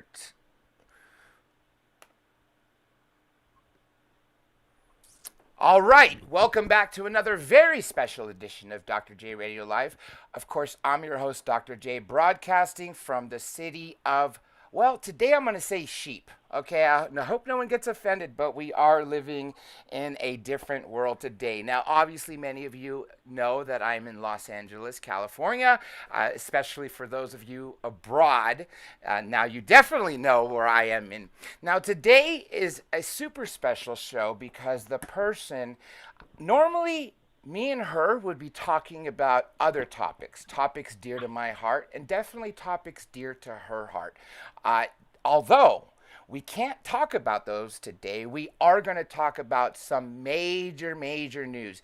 start. All right, welcome back to another very special edition of Dr. J Radio Live. Of course, I'm your host, Dr. J, broadcasting from the city of, well, today I'm going to say sheep. Okay, I hope no one gets offended, but we are living in a different world today. Now, obviously, many of you know that I'm in Los Angeles, California, especially for those of you abroad. Now, you definitely know where I am in. Now, today is a super special show because the person normally me and her would be talking about other topics dear to my heart, and definitely topics dear to her heart. Although we can't talk about those today, we are going to talk about some major news.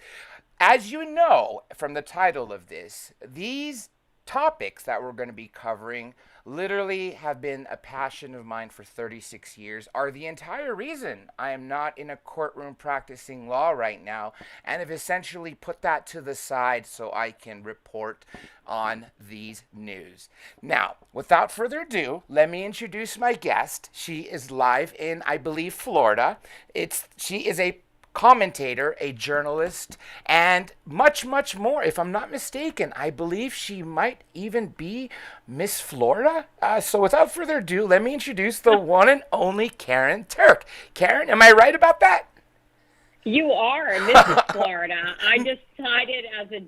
As you know from the title of this, these topics that we're going to be covering literally have been a passion of mine for 36 years, are the entire reason I am not in a courtroom practicing law right now, and have essentially put that to the side so I can report on these news. Now, without further ado, let me introduce my guest. She is live in, I believe, Florida. She is a commentator, a journalist, and much more. If I'm not mistaken, I believe she might even be Miss Florida. So without further ado, let me introduce the one and only Karyn Turk. Karyn, am I right about that? You are Mrs. Florida. I decided as a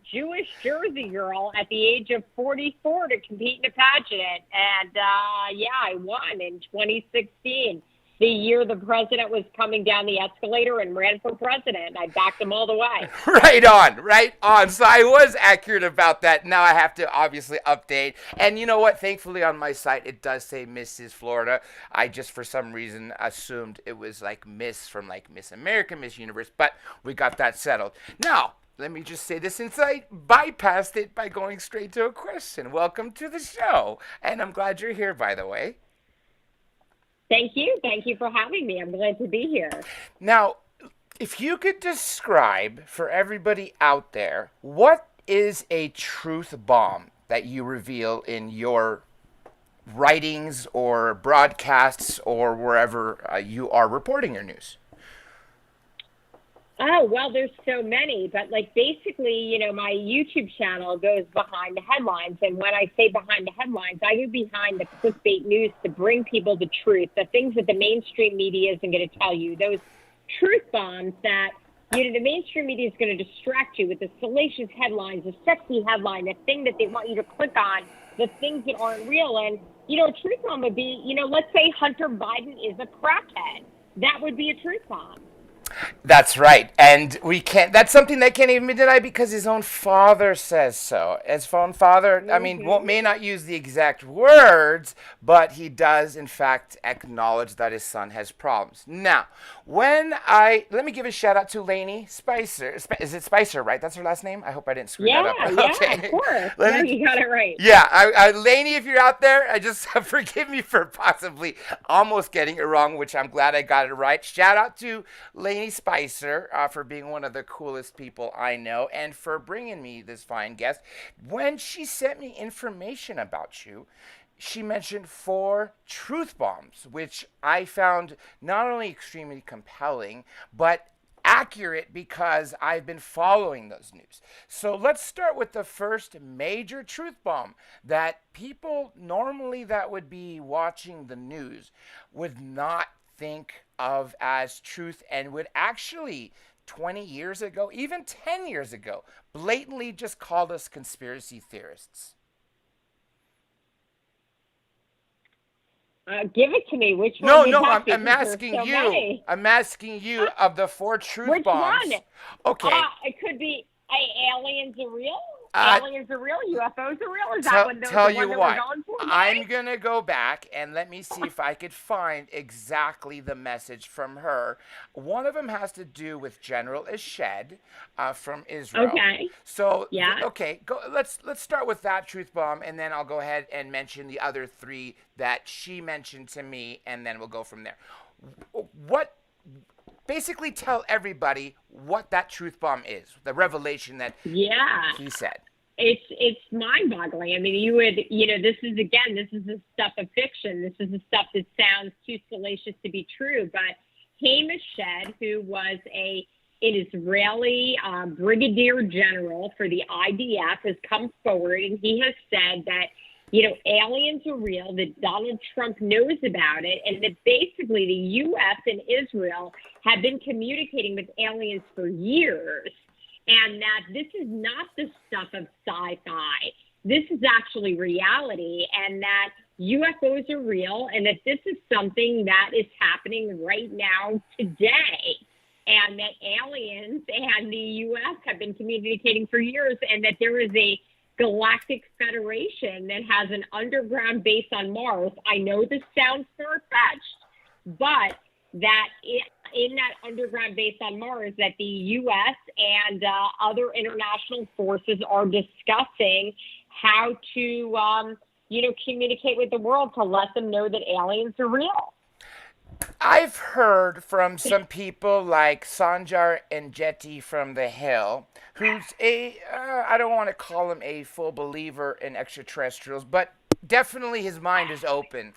Jewish Jersey girl at the age of 44 to compete in a pageant. And I won in 2016. The year the president was coming down the escalator and ran for president. I backed him all the way. Right on. So I was accurate about that. Now I have to obviously update. And you know what? Thankfully on my site it does say Mrs. Florida. I just for some reason assumed it was like Miss from like Miss America, Miss Universe, but we got that settled. Now, let me just say this since I bypassed it by going straight to a question. Welcome to the show. And I'm glad you're here, by the way. Thank you. Thank you for having me. I'm glad to be here. Now, if you could describe for everybody out there, what is a truth bomb that you reveal in your writings or broadcasts or wherever you are reporting your news? Oh, well, there's so many, but basically, my YouTube channel goes behind the headlines. And when I say behind the headlines, I go behind the clickbait news to bring people the truth, the things that the mainstream media isn't going to tell you, those truth bombs that, the mainstream media is going to distract you with the salacious headlines, the sexy headline, the thing that they want you to click on, the things that aren't real. And, a truth bomb would be, let's say Hunter Biden is a crackhead. That would be a truth bomb. That's right. And that's something that can't even be denied because his own father says so. His own father, may not use the exact words, but he does, in fact, acknowledge that his son has problems. Now, let me give a shout out to Lainey Spicer. Is it Spicer, right? That's her last name? I hope I didn't screw that up. Yeah, okay. Of course. You got it right. Yeah, Lainey, if you're out there, I just forgive me for possibly almost getting it wrong, which I'm glad I got it right. Shout out to Lainey Spicer for being one of the coolest people I know and for bringing me this fine guest. When she sent me information about you, she mentioned 4 truth bombs, which I found not only extremely compelling, but accurate because I've been following those news. So let's start with the first major truth bomb that people normally that would be watching the news would not think of as truth and would actually 20 years ago, even 10 years ago, blatantly just called us conspiracy theorists. Give it to me. Which one? No, I'm asking you. Many. I'm asking you of the 4 truth bombs. Which one? Okay. It could be aliens are real. Aliens are real. UFOs are real. Is that one? Tell you what. I'm gonna go back and let me see if I could find exactly the message from her. One of them has to do with General Eshed from Israel. Okay. So yeah. Okay. Let's start with that truth bomb, and then I'll go ahead and mention the other 3 that she mentioned to me, and then we'll go from there. Basically tell everybody what that truth bomb is, the revelation that he said. It's mind-boggling. I mean, this is the stuff of fiction. This is the stuff that sounds too salacious to be true. But Hamish Shed, who was an Israeli brigadier general for the IDF, has come forward and he has said that, aliens are real, that Donald Trump knows about it, and that basically the U.S. and Israel have been communicating with aliens for years. And that this is not the stuff of sci-fi. This is actually reality, and that UFOs are real, and that this is something that is happening right now today, and that aliens and the U.S. have been communicating for years, and that there is a Galactic Federation that has an underground base on Mars. I know this sounds far-fetched, but that in that underground base on Mars, that the U.S. and other international forces are discussing how to, communicate with the world to let them know that aliens are real. I've heard from some people like Sanjar and Jetty from The Hill, who's I don't want to call him a full believer in extraterrestrials, but definitely his mind is open.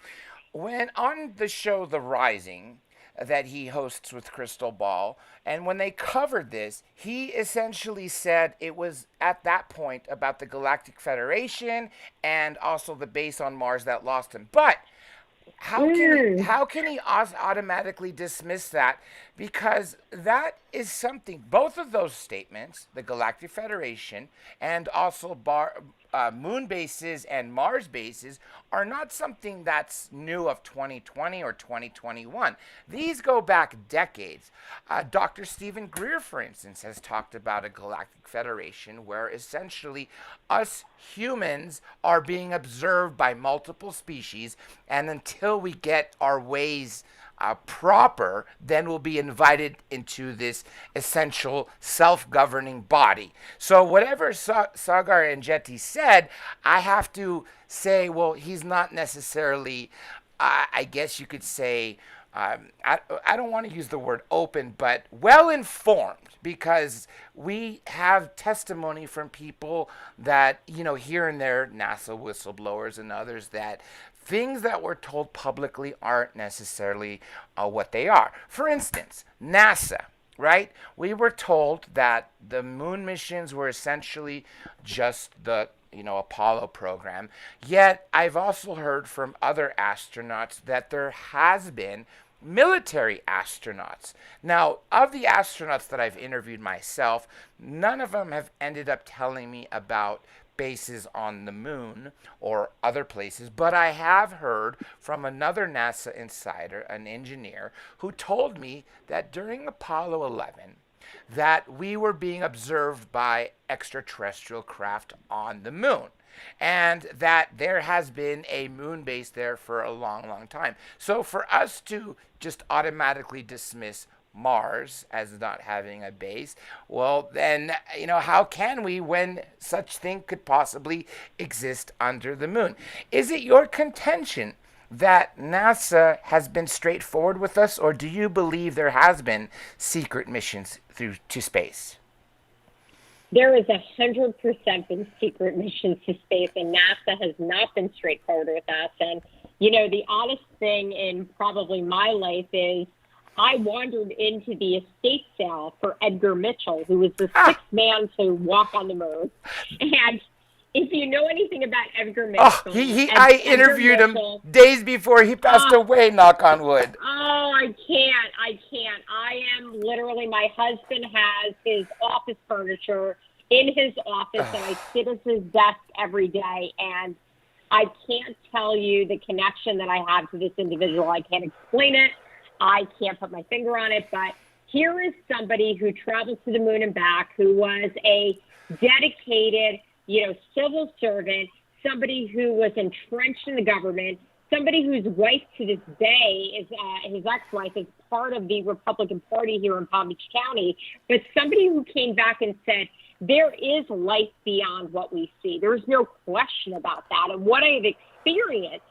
When on the show The Rising, that he hosts with Crystal Ball. And when they covered this, he essentially said it was at that point about the Galactic Federation and also the base on Mars that lost him. But how can he automatically dismiss that? Because that is something. Both of those statements, the Galactic Federation and also moon bases and Mars bases, are not something that's new of 2020 or 2021. These go back decades. Dr. Stephen Greer, for instance, has talked about a Galactic Federation where essentially us humans are being observed by multiple species, and until we get our ways proper, then we'll be invited into this essential self-governing body. So whatever Sagar and Jetty said, I have to say, well, he's not necessarily, I guess you could say, I don't want to use the word open, but well informed, because we have testimony from people that, here and there, NASA whistleblowers and others, that things that were told publicly aren't necessarily what they are. For instance, NASA, right? We were told that the moon missions were essentially just the Apollo program. Yet I've also heard from other astronauts that there has been military astronauts. Now, of the astronauts that I've interviewed myself, none of them have ended up telling me about bases on the moon or other places, but I have heard from another NASA insider, an engineer, who told me that during Apollo 11, that we were being observed by extraterrestrial craft on the moon, and that there has been a moon base there for a long, long time. So for us to just automatically dismiss Mars as not having a base, well, then, how can we when such thing could possibly exist under the moon? Is it your contention that NASA has been straightforward with us, or do you believe there has been secret missions to space? There is 100% been secret missions to space, and NASA has not been straightforward with us. And, the honest thing in probably my life is I wandered into the estate sale for Edgar Mitchell, who was the sixth man to walk on the moon. And if you know anything about Edgar Mitchell, I interviewed him days before he passed away, knock on wood. Oh, I can't. I am literally, my husband has his office furniture in his office, and I sit at his desk every day, and I can't tell you the connection that I have to this individual. I can't explain it. I can't put my finger on it, but here is somebody who traveled to the moon and back, who was a dedicated, civil servant, somebody who was entrenched in the government, somebody whose wife to this day is his ex-wife is part of the Republican Party here in Palm Beach County, but somebody who came back and said, there is life beyond what we see. There's no question about that. And what I've experienced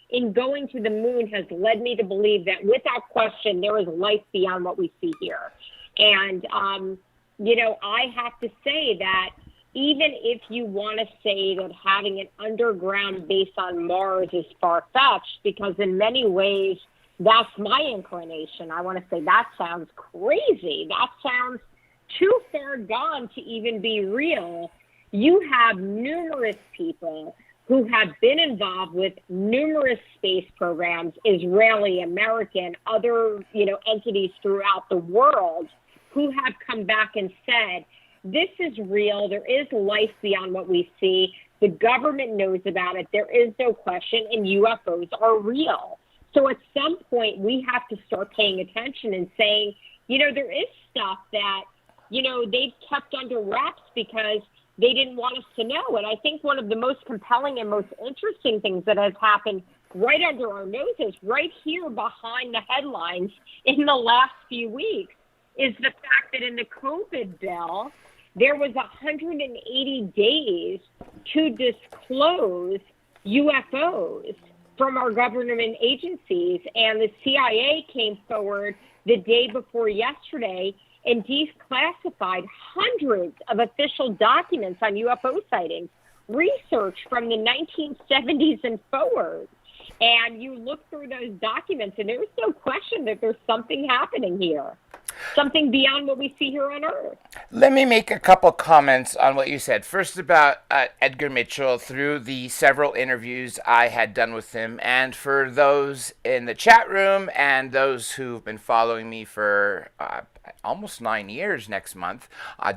in going to the moon has led me to believe that without question, there is life beyond what we see here. And, I have to say that, even if you want to say that having an underground base on Mars is far-fetched, because in many ways, that's my inclination. I want to say that sounds crazy. That sounds too far gone to even be real. You have numerous people who have been involved with numerous space programs, Israeli, American, other, entities throughout the world, who have come back and said, this is real. There is life beyond what we see. The government knows about it. There is no question, and UFOs are real. So at some point, we have to start paying attention and saying, there is stuff that, they've kept under wraps because they didn't want us to know. And I think one of the most compelling and most interesting things that has happened right under our noses, right here behind the headlines in the last few weeks, is the fact that in the COVID bill, there was 180 days to disclose UFOs from our government agencies. And the CIA came forward the day before yesterday and declassified hundreds of official documents on UFO sightings, research from the 1970s and forward. And you look through those documents, and there's no question that there's something happening here, something beyond what we see here on Earth. Let me make a couple comments on what you said. First, about Edgar Mitchell, through the several interviews I had done with him, and for those in the chat room and those who've been following me for almost 9 years next month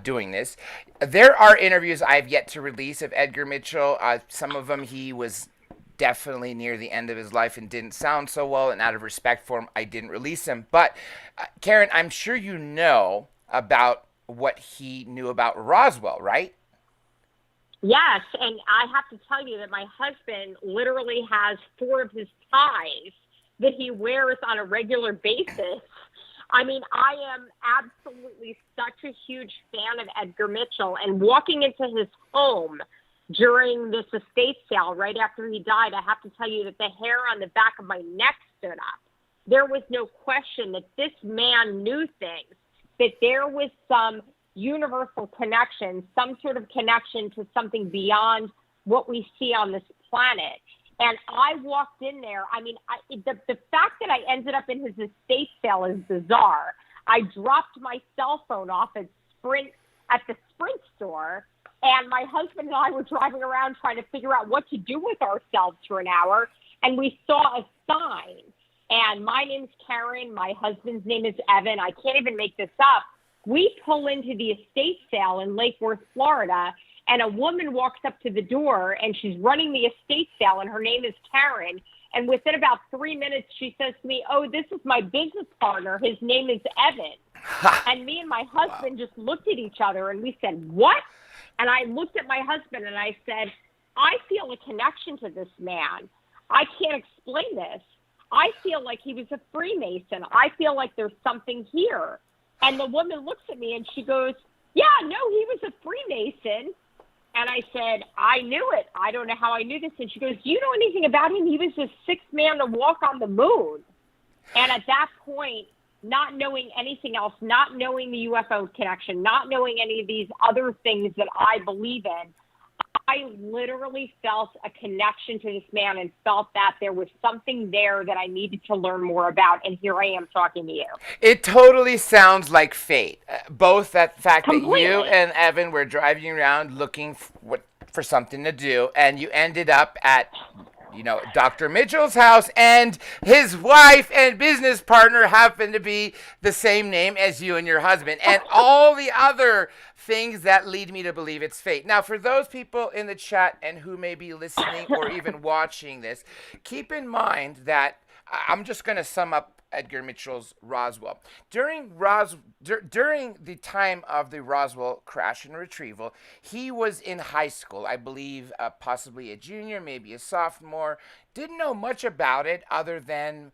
doing this, there are interviews I've yet to release of Edgar Mitchell. Some of them he was definitely near the end of his life and didn't sound so well, and out of respect for him, I didn't release him. But Karyn, I'm sure you know about what he knew about Roswell, right? Yes, and I have to tell you that my husband literally has 4 of his ties that he wears on a regular basis. I mean, I am absolutely such a huge fan of Edgar Mitchell, and walking into his home during this estate sale right after he died, I have to tell you that the hair on the back of my neck stood up. There was no question that this man knew things, that there was some universal connection, some sort of connection to something beyond what we see on this planet. And I walked in there. I mean, the fact that I ended up in his estate sale is bizarre. I dropped my cell phone off at the Sprint store, and my husband and I were driving around trying to figure out what to do with ourselves for an hour, and we saw a sign. And my name's Karyn. My husband's name is Evan. I can't even make this up. We pull into the estate sale in Lake Worth, Florida, and a woman walks up to the door, and she's running the estate sale, and her name is Karyn. And within about 3 minutes, she says to me, "Oh, this is my business partner. His name is Evan." And me and my husband just looked at each other, and we said, "What?" And I looked at my husband, and I said, "I feel a connection to this man. I can't explain this. I feel like he was a Freemason. I feel like there's something here." And the woman looks at me, and she goes, "Yeah, no, he was a Freemason." And I said, "I knew it. I don't know how I knew this." And she goes, "Do you know anything about him? He was the 6th man to walk on the moon." And at that point, not knowing anything else, not knowing the UFO connection, not knowing any of these other things that I believe in, I literally felt a connection to this man and felt that there was something there that I needed to learn more about. And here I am talking to you. It totally sounds like fate. Both that fact Completely. that you and Evan were driving around looking for something to do, and you ended up at Dr. Mitchell's house, and his wife and business partner happened to be the same name as you and your husband, and all the other things that lead me to believe it's fate. Now, for those people in the chat and who may be listening or even watching this, keep in mind that I'm just going to sum up Edgar Mitchell's Roswell. During the time of the Roswell crash and retrieval, he was in high school, I believe, possibly a junior, maybe a sophomore. Didn't know much about it other than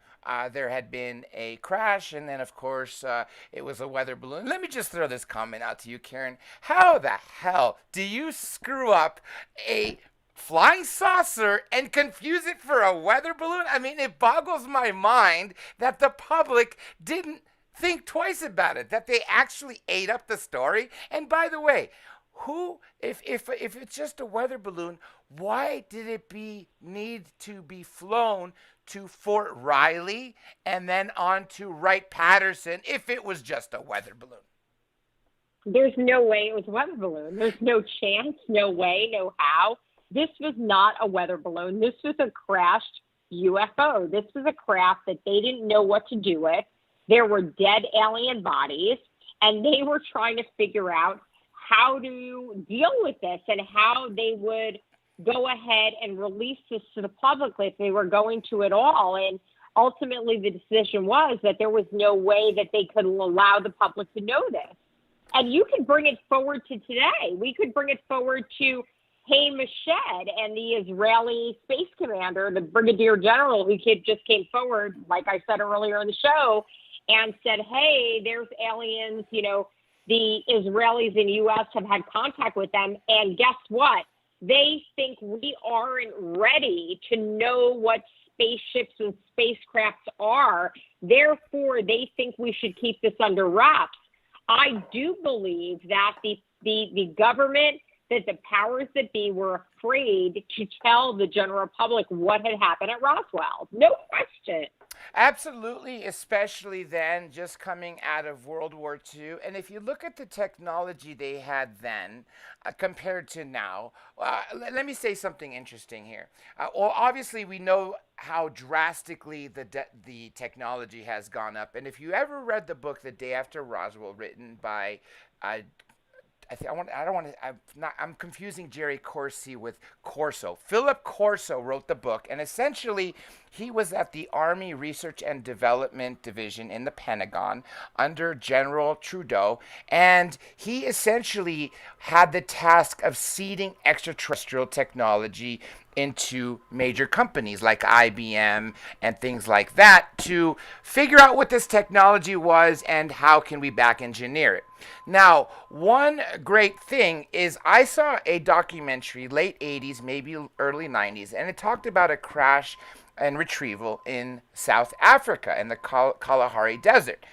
there had been a crash, and then, of course, it was a weather balloon. Let me just throw this comment out to you, Karyn. How the hell do you screw up a flying saucer and confuse it for a weather balloon? I mean, it boggles my mind that the public didn't think twice about it, that they actually ate up the story. And by the way, who, if it's just a weather balloon, why did it need to be flown to Fort Riley and then on to Wright-Patterson if it was just a weather balloon? There's no way it was a weather balloon. There's no chance, no way, no how. This was not a weather balloon. This was a crashed UFO. This was a craft that they didn't know what to do with. There were dead alien bodies, and they were trying to figure out how to deal with this and how they would go ahead and release this to the public if they were going to at all. And ultimately, the decision was that there was no way that they could allow the public to know this. And you could bring it forward to today. We could bring it forward to Hamish and the Israeli space commander, the brigadier general who just came forward, like I said earlier in the show, and said, hey, there's aliens, you know, the Israelis in the U.S. have had contact with them. And guess what? They think we aren't ready to know what spaceships and spacecrafts are. Therefore, they think we should keep this under wraps. I do believe that the government, that the powers that be were afraid to tell the general public what had happened at Roswell. No question. Absolutely, especially then, just coming out of World War II. And if you look at the technology they had then compared to now, let me say something interesting here. Well, obviously, we know how drastically the technology has gone up. And if you ever read the book The Day After Roswell, written by I'm confusing Jerry Corsi with Corso. Philip Corso wrote the book, and essentially he was at the Army Research and Development Division in the Pentagon under General Trudeau, and he essentially had the task of seeding extraterrestrial technology into major companies like IBM and things like that to figure out what this technology was and how can we back engineer it. Now, one great thing is I saw a documentary, late 80s, maybe early 90s, and it talked about a crash and retrieval in South Africa in the Kalahari Desert.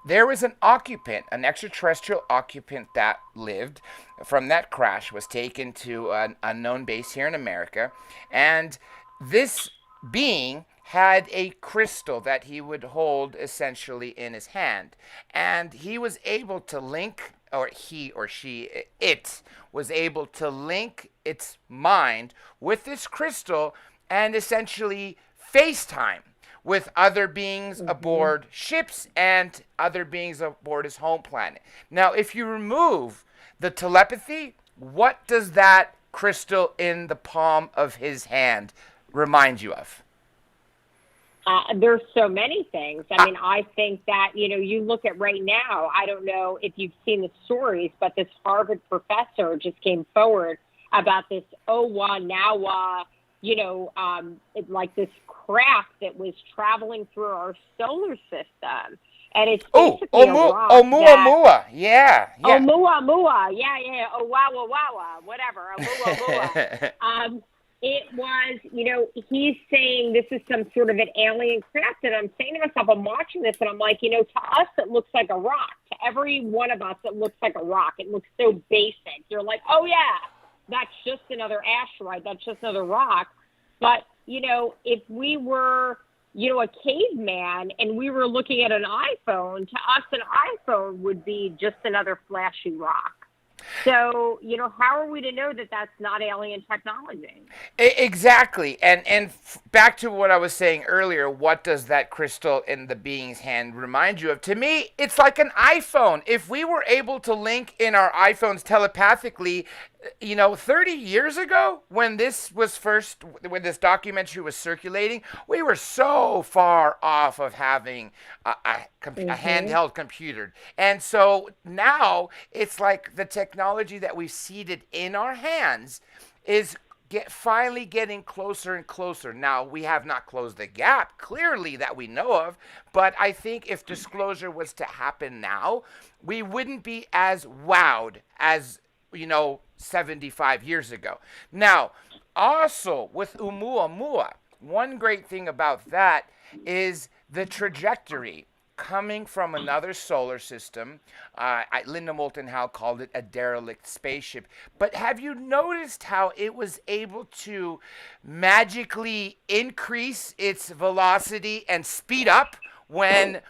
There was an occupant, an extraterrestrial occupant that lived from that crash, was taken to an unknown base here in America, and this being had a crystal that he would hold essentially in his hand. And he was able to link, or he or she, it was able to link its mind with this crystal and essentially FaceTime with other beings aboard ships and other beings aboard his home planet. Now, if you remove the telepathy, what does that crystal in the palm of his hand remind you of? There's so many things. I mean, I think that, you know, you look at right now, I don't know if you've seen the stories, but this Harvard professor just came forward about this Owa Nawa, you know, like this craft that was traveling through our solar system. And it's basically a rock Oumuamua, yeah. Oumuamua, yeah. Owawa, whatever, Oumuamua. It was, you know, he's saying this is some sort of an alien craft. And I'm saying to myself, I'm watching this and I'm like, you know, to us, it looks like a rock. To every one of us, it looks like a rock. It looks so basic. You're like, oh, yeah, that's just another asteroid. That's just another rock. But, you know, if we were, you know, a caveman and we were looking at an iPhone, to us, an iPhone would be just another flashy rock. So, you know, how are we to know that that's not alien technology? Exactly. And back to what I was saying earlier, what does that crystal in the being's hand remind you of? To me, it's like an iPhone. If we were able to link in our iPhones telepathically, you know, 30 years ago when this documentary was circulating, we were so far off of having a handheld computer. And so now it's like the technology that we've seeded in our hands is finally getting closer and closer. Now, we have not closed the gap, clearly, that we know of, but I think if disclosure was to happen now, we wouldn't be as wowed as, you know, 75 years ago. Now, also with Oumuamua, one great thing about that is the trajectory. coming from another solar system. Linda Moulton Howe called it a derelict spaceship. But have you noticed how it was able to magically increase its velocity and speed up when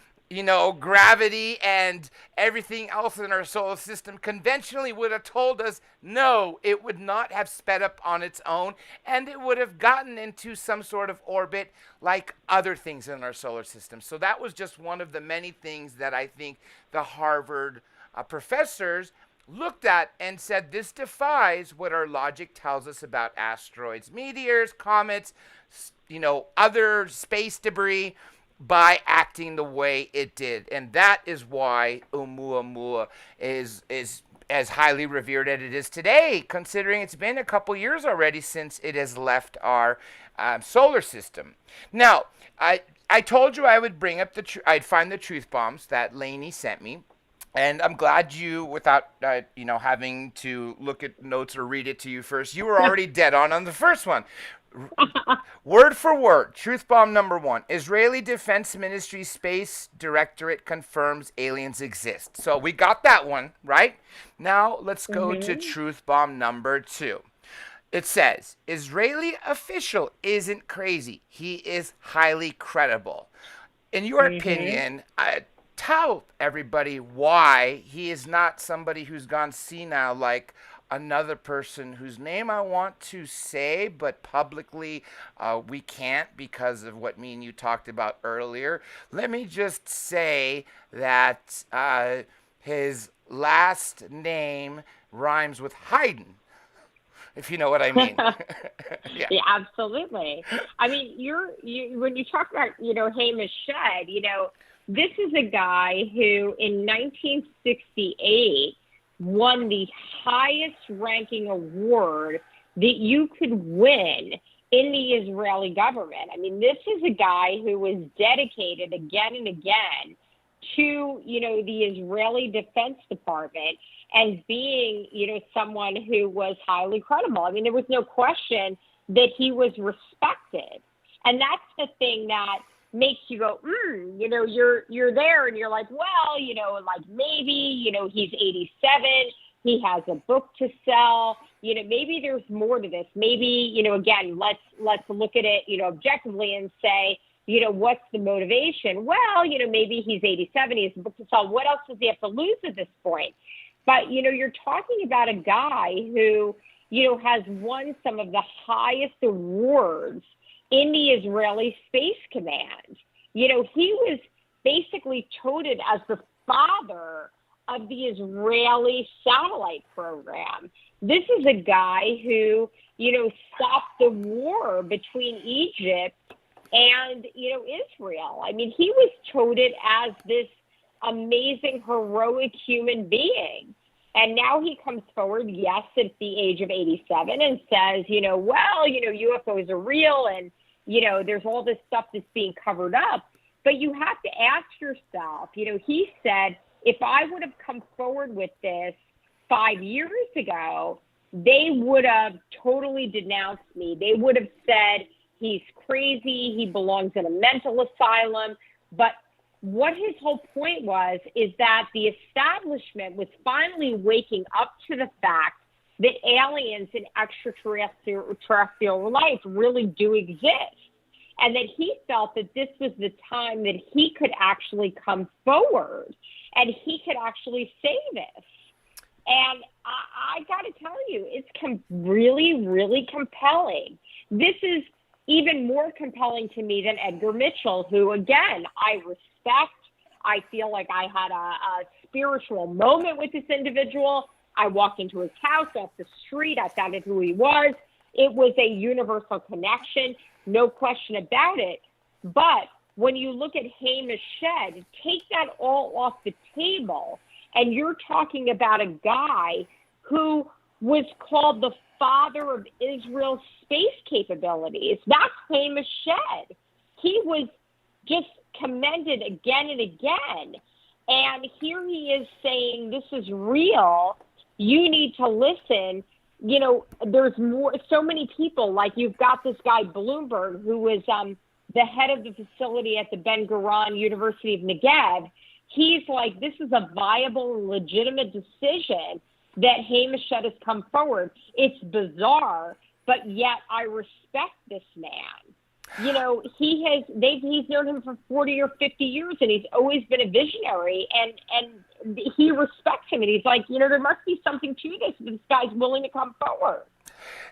gravity and everything else in our solar system conventionally would have told us no, it would not have sped up on its own, and it would have gotten into some sort of orbit like other things in our solar system. So that was just one of the many things that I think the Harvard professors looked at and said this defies what our logic tells us about asteroids, meteors, comets, other space debris, by acting the way it did. And that is why Oumuamua is as highly revered as it is today, considering it's been a couple years already since it has left our solar system. Now, I told you I would bring up I'd find the truth bombs that Lainey sent me. And I'm glad you, without having to look at notes or read it to you first, you were already dead on the first one. Word for word, truth bomb number 1. Israeli Defense Ministry Space Directorate confirms aliens exist. So we got that one, right? Now let's go to truth bomb number 2. It says, Israeli official isn't crazy. He is highly credible. In your opinion, tell everybody why he is not somebody who's gone senile like another person whose name I want to say, but publicly we can't because of what me and you talked about earlier. Let me just say that his last name rhymes with Haydn, if you know what I mean. Yeah, absolutely. I mean, when you talk about, Hamish Shedd, this is a guy who in 1968 won the highest ranking award that you could win in the Israeli government. I mean, this is a guy who was dedicated again and again to, the Israeli Defense Department and being, someone who was highly credible. I mean, there was no question that he was respected. And that's the thing that makes you go, you're there and you're like, well, like maybe, he's 87, he has a book to sell, maybe there's more to this. Maybe, again, let's look at it, objectively and say, what's the motivation? Well, maybe he's 87, he has a book to sell. What else does he have to lose at this point? But, you're talking about a guy who, has won some of the highest awards in the Israeli Space Command. He was basically touted as the father of the Israeli satellite program. This is a guy who, stopped the war between Egypt and, Israel. I mean, he was touted as this amazing, heroic human being. And now he comes forward, yes, at the age of 87 and says, UFOs are real and, there's all this stuff that's being covered up. But you have to ask yourself, he said, if I would have come forward with this 5 years ago, they would have totally denounced me. They would have said, he's crazy, he belongs in a mental asylum. But what his whole point was is that the establishment was finally waking up to the fact that aliens and extraterrestrial life really do exist. And that he felt that this was the time that he could actually come forward and he could actually say this. And I got to tell you, it's really, really compelling. This is even more compelling to me than Edgar Mitchell, who, again, I respect. I feel like I had a spiritual moment with this individual. I walked into his house off the street. I found out who he was. It was a universal connection, no question about it. But when you look at Hamish Shedd, take that all off the table, and you're talking about a guy who was called the father of Israel's space capabilities. That's Hamish Shedd. He was just commended again and again. And here he is saying, this is real. You need to listen. There's so many people, like you've got this guy Bloomberg, who was the head of the facility at the Ben Gurion University of Negev, he's like, this is a viable and legitimate decision that Hamish Shed has come forward. It's bizarre, but yet I respect this man. You know, he's known him for 40 or 50 years, and he's always been a visionary, and he respects him, and he's like, you know, there must be something to this. This guy's willing to come forward.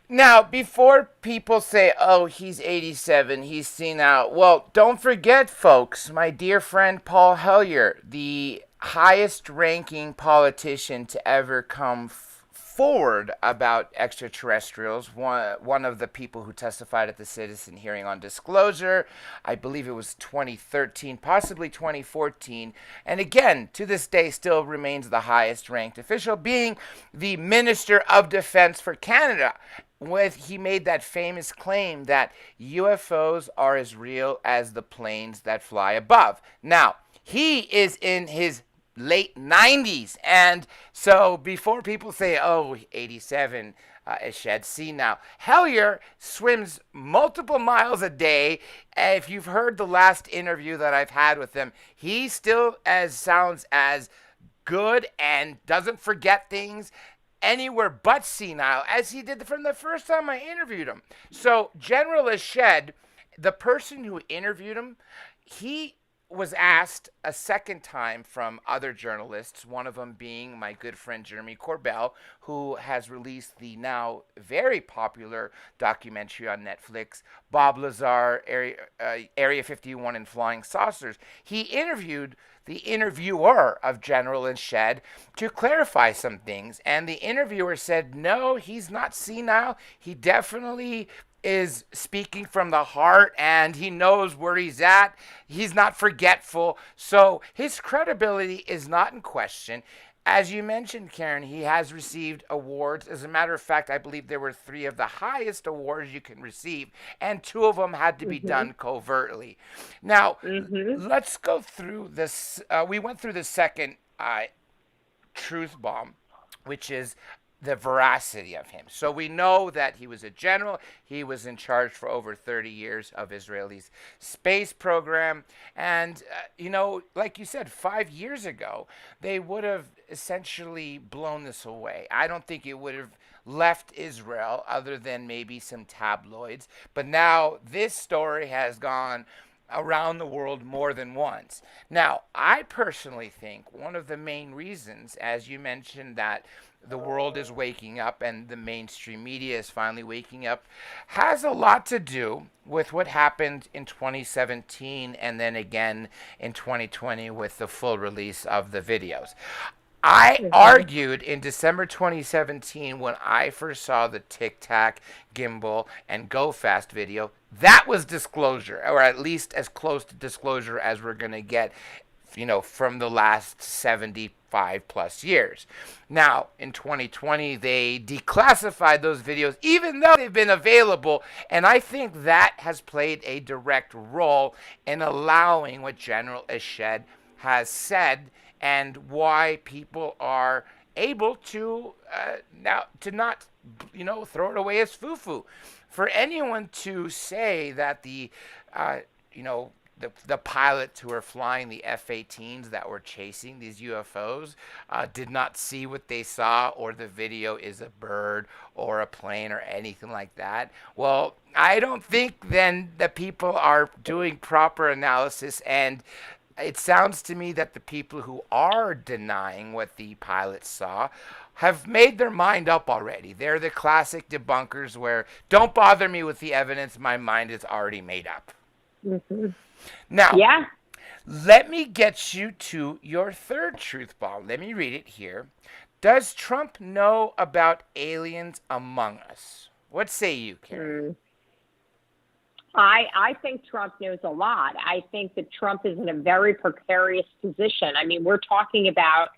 Now, before people say, oh, he's 87, he's senile, well, don't forget, folks, my dear friend Paul Hellyer, the highest ranking politician to ever come forward about extraterrestrials, one of the people who testified at the citizen hearing on disclosure. I believe it was 2013, possibly 2014, and again, to this day, still remains the highest ranked official, being the Minister of Defense for Canada. He made that famous claim that UFOs are as real as the planes that fly above. Now, he is in his late 90s, and so before people say, oh, 87, is shed, see now, Hellyer swims multiple miles a day. If you've heard the last interview that I've had with him, he still sounds as good and doesn't forget things anywhere but senile as he did from the first time I interviewed him. So General Eshed, the person who interviewed him, he was asked a second time from other journalists, one of them being my good friend Jeremy Corbell, who has released the now very popular documentary on Netflix, Bob Lazar, Area 51 and Flying Saucers. He interviewed the interviewer of General Eshed to clarify some things, and the interviewer said, no, he's not senile. He definitely is speaking from the heart, and he knows where he's at. He's not forgetful. So his credibility is not in question. As you mentioned, Karyn, he has received awards. As a matter of fact, I believe there were 3 of the highest awards you can receive, and 2 of them had to be done covertly. Now, let's go through this. We went through the second truth bomb, which is the veracity of him. So we know that he was a general. He was in charge for over 30 years of Israel's space program. And, you know, like you said, 5 years ago, they would have essentially blown this away. I don't think it would have left Israel other than maybe some tabloids. But now this story has gone around the world more than once. Now, I personally think one of the main reasons, as you mentioned, that the world is waking up and the mainstream media is finally waking up, has a lot to do with what happened in 2017 and then again in 2020 with the full release of the videos. I argued in December 2017 when I first saw the Tic Tac, Gimbal, and Go Fast video, that was disclosure, or at least as close to disclosure as we're going to get, you know, from the last 75 plus years. Now, in 2020, they declassified those videos, even though they've been available, and I think that has played a direct role in allowing what General Eshed has said and why people are able to now to not, you know, throw it away as foo-foo. For anyone to say that the pilots who were flying the F-18s that were chasing these UFOs did not see what they saw, or the video is a bird or a plane or anything like that, well, I don't think then that people are doing proper analysis. And it sounds to me that the people who are denying what the pilots saw have made their mind up already. They're the classic debunkers where, don't bother me with the evidence, my mind is already made up. Now, let me get you to your third truth bomb. Let me read it here. Does Trump know about aliens among us? What say you, Karyn? I think Trump knows a lot. I think that Trump is in a very precarious position. I mean, we're talking about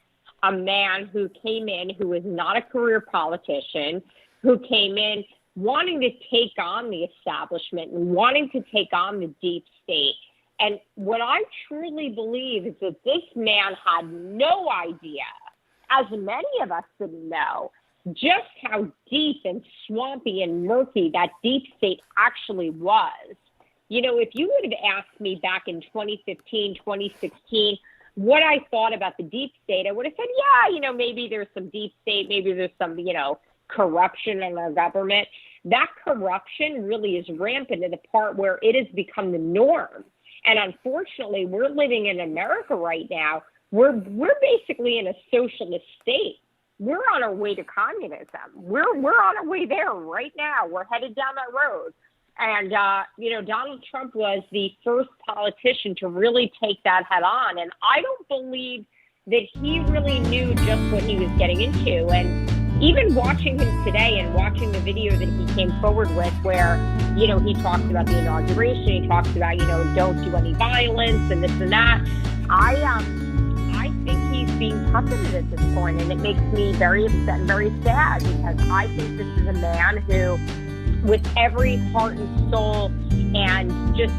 a man who came in, who is not a career politician, who came in wanting to take on the establishment and wanting to take on the deep state. And what I truly believe is that this man had no idea, as many of us didn't know, just how deep and swampy and murky that deep state actually was. if you would have asked me back in 2015, 2016, what I thought about the deep state, I would have said, yeah, maybe there's some deep state, maybe there's some, corruption in our government. That corruption really is rampant to the part where it has become the norm. And unfortunately, we're living in America right now. We're basically in a socialist state. We're on our way to communism. We're on our way there right now. We're headed down that road. And, Donald Trump was the first politician to really take that head on. And I don't believe that he really knew just what he was getting into. And even watching him today and watching the video that he came forward with where, he talks about the inauguration, he talks about, don't do any violence and this and that. I think he's being puppeted at this point, and it makes me very upset and very sad because I think this is a man who, with every heart and soul and just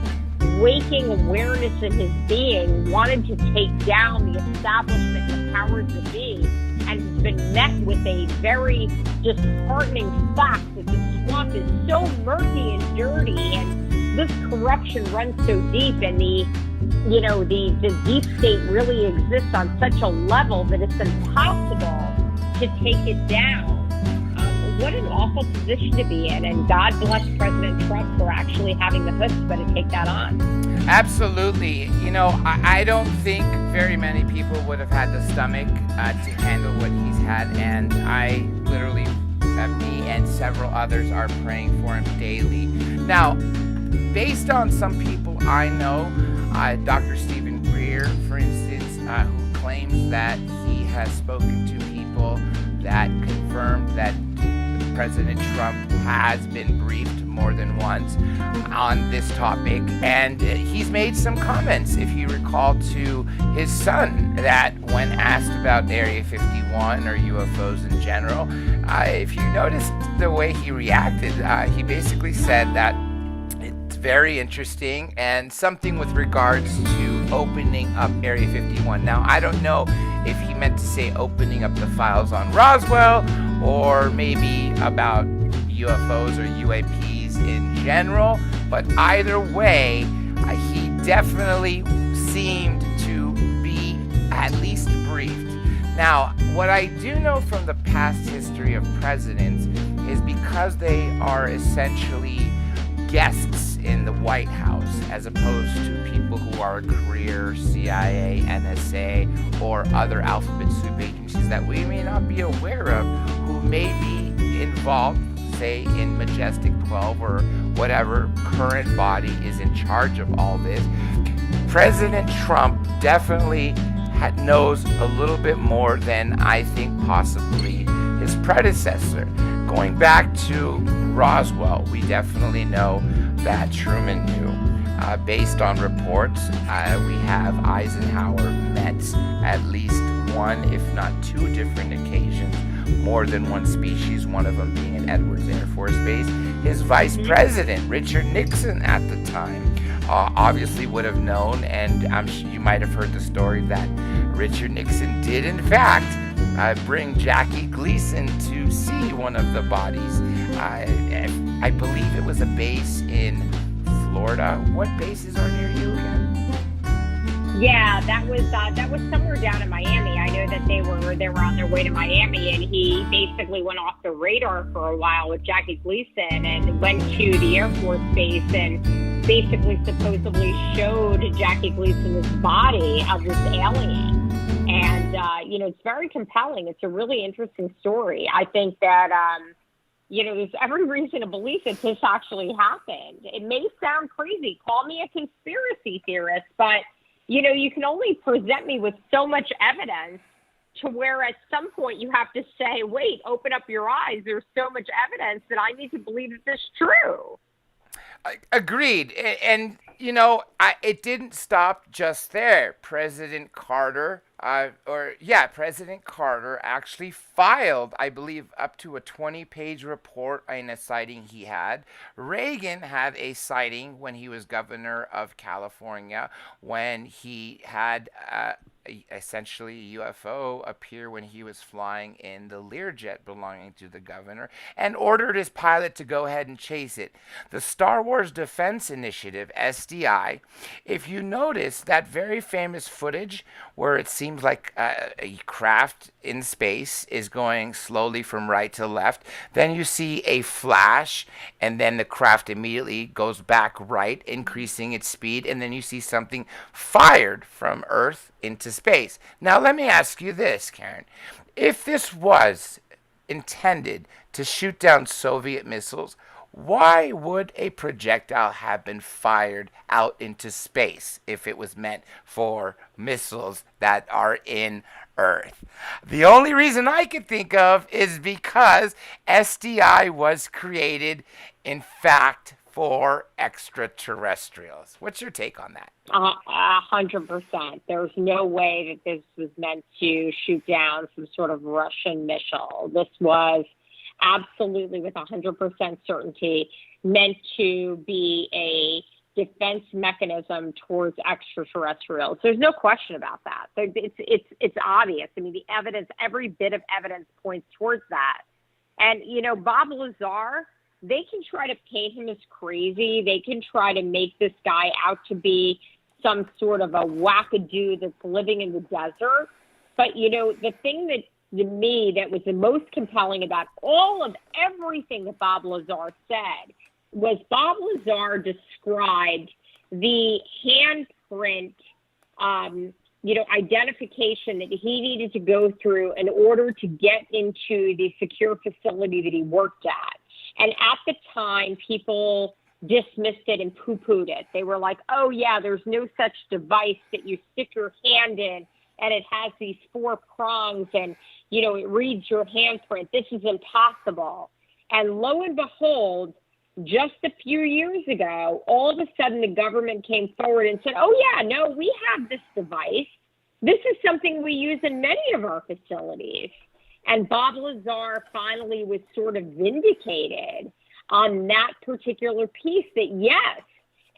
waking awareness in his being, wanted to take down the establishment and the powers that be, and has been met with a very disheartening fact that the swamp is so murky and dirty, and this corruption runs so deep, and the deep state really exists on such a level that it's impossible to take it down. What an awful position to be in, and God bless President Trump for actually having the chutzpah to take that on. Absolutely. I don't think very many people would have had the stomach to handle what he's had, and I literally, me and several others are praying for him daily. Now, based on some people I know, Dr. Stephen Greer, for instance, who claims that he has spoken to people that confirmed that President Trump has been briefed more than once on this topic, and he's made some comments, if you recall, to his son, that when asked about Area 51 or UFOs in general, if you noticed the way he reacted, he basically said that it's very interesting and something with regards to opening up Area 51. Now, I don't know if he meant to say opening up the files on Roswell or maybe about UFOs or UAPs in general, but either way, he definitely seemed to be at least briefed. Now, what I do know from the past history of presidents is because they are essentially guests in the White House as opposed to people who are career CIA, NSA, or other alphabet soup agencies that we may not be aware of, who may be involved, say, in Majestic 12 or whatever current body is in charge of all this. President Trump definitely knows a little bit more than I think possibly his predecessor. Going back to Roswell, we definitely know that Truman knew. Based on reports, we have Eisenhower met at least one, if not two different occasions, more than one species, one of them being at Edwards Air Force Base. His vice president, Richard Nixon, at the time, obviously would have known, and I'm sure you might have heard the story that Richard Nixon did, in fact, bring Jackie Gleason to see one of the bodies. I believe it was a base in Florida. What bases are near you again? Yeah, that was somewhere down in Miami. I know that they were on their way to Miami, and he basically went off the radar for a while with Jackie Gleason and went to the Air Force Base and basically supposedly showed Jackie Gleason this body of this alien. And, it's very compelling. It's a really interesting story. I think that, there's every reason to believe that this actually happened. It may sound crazy. Call me a conspiracy theorist, but, you can only present me with so much evidence to where at some point you have to say, wait, open up your eyes. There's so much evidence that I need to believe that this is true. Agreed. And it didn't stop just there. President Carter President Carter actually filed, I believe, up to a 20-page report in a sighting he had. Reagan had a sighting when he was governor of California, when he had essentially a UFO appear when he was flying in the Learjet belonging to the governor, and ordered his pilot to go ahead and chase it. The Star Wars Defense Initiative, SDI, if you notice that very famous footage where it seems like a craft in space is going slowly from right to left, then you see a flash, and then the craft immediately goes back right, increasing its speed, and then you see something fired from Earth into space. Now, let me ask you this, Karyn. If this was intended to shoot down Soviet missiles, why would a projectile have been fired out into space if it was meant for missiles that are in Earth? The only reason I could think of is because SDI was created, in fact, for extraterrestrials. What's your take on that? 100%. There's no way that this was meant to shoot down some sort of Russian missile. This was absolutely, with 100% certainty, meant to be a defense mechanism towards extraterrestrials. There's no question about that. It's obvious. I mean, the evidence, every bit of evidence points towards that. And, Bob Lazar, they can try to paint him as crazy. They can try to make this guy out to be some sort of a wackadoo that's living in the desert. But, the thing that, to me, that was the most compelling about all of everything that Bob Lazar said was Bob Lazar described the handprint, identification that he needed to go through in order to get into the secure facility that he worked at. And at the time, people dismissed it and poo-pooed it. They were like, oh, yeah, there's no such device that you stick your hand in and it has these 4 prongs and, it reads your handprint. This is impossible. And lo and behold, just a few years ago, all of a sudden the government came forward and said, oh, yeah, no, we have this device. This is something we use in many of our facilities. And Bob Lazar finally was sort of vindicated on that particular piece that, yes,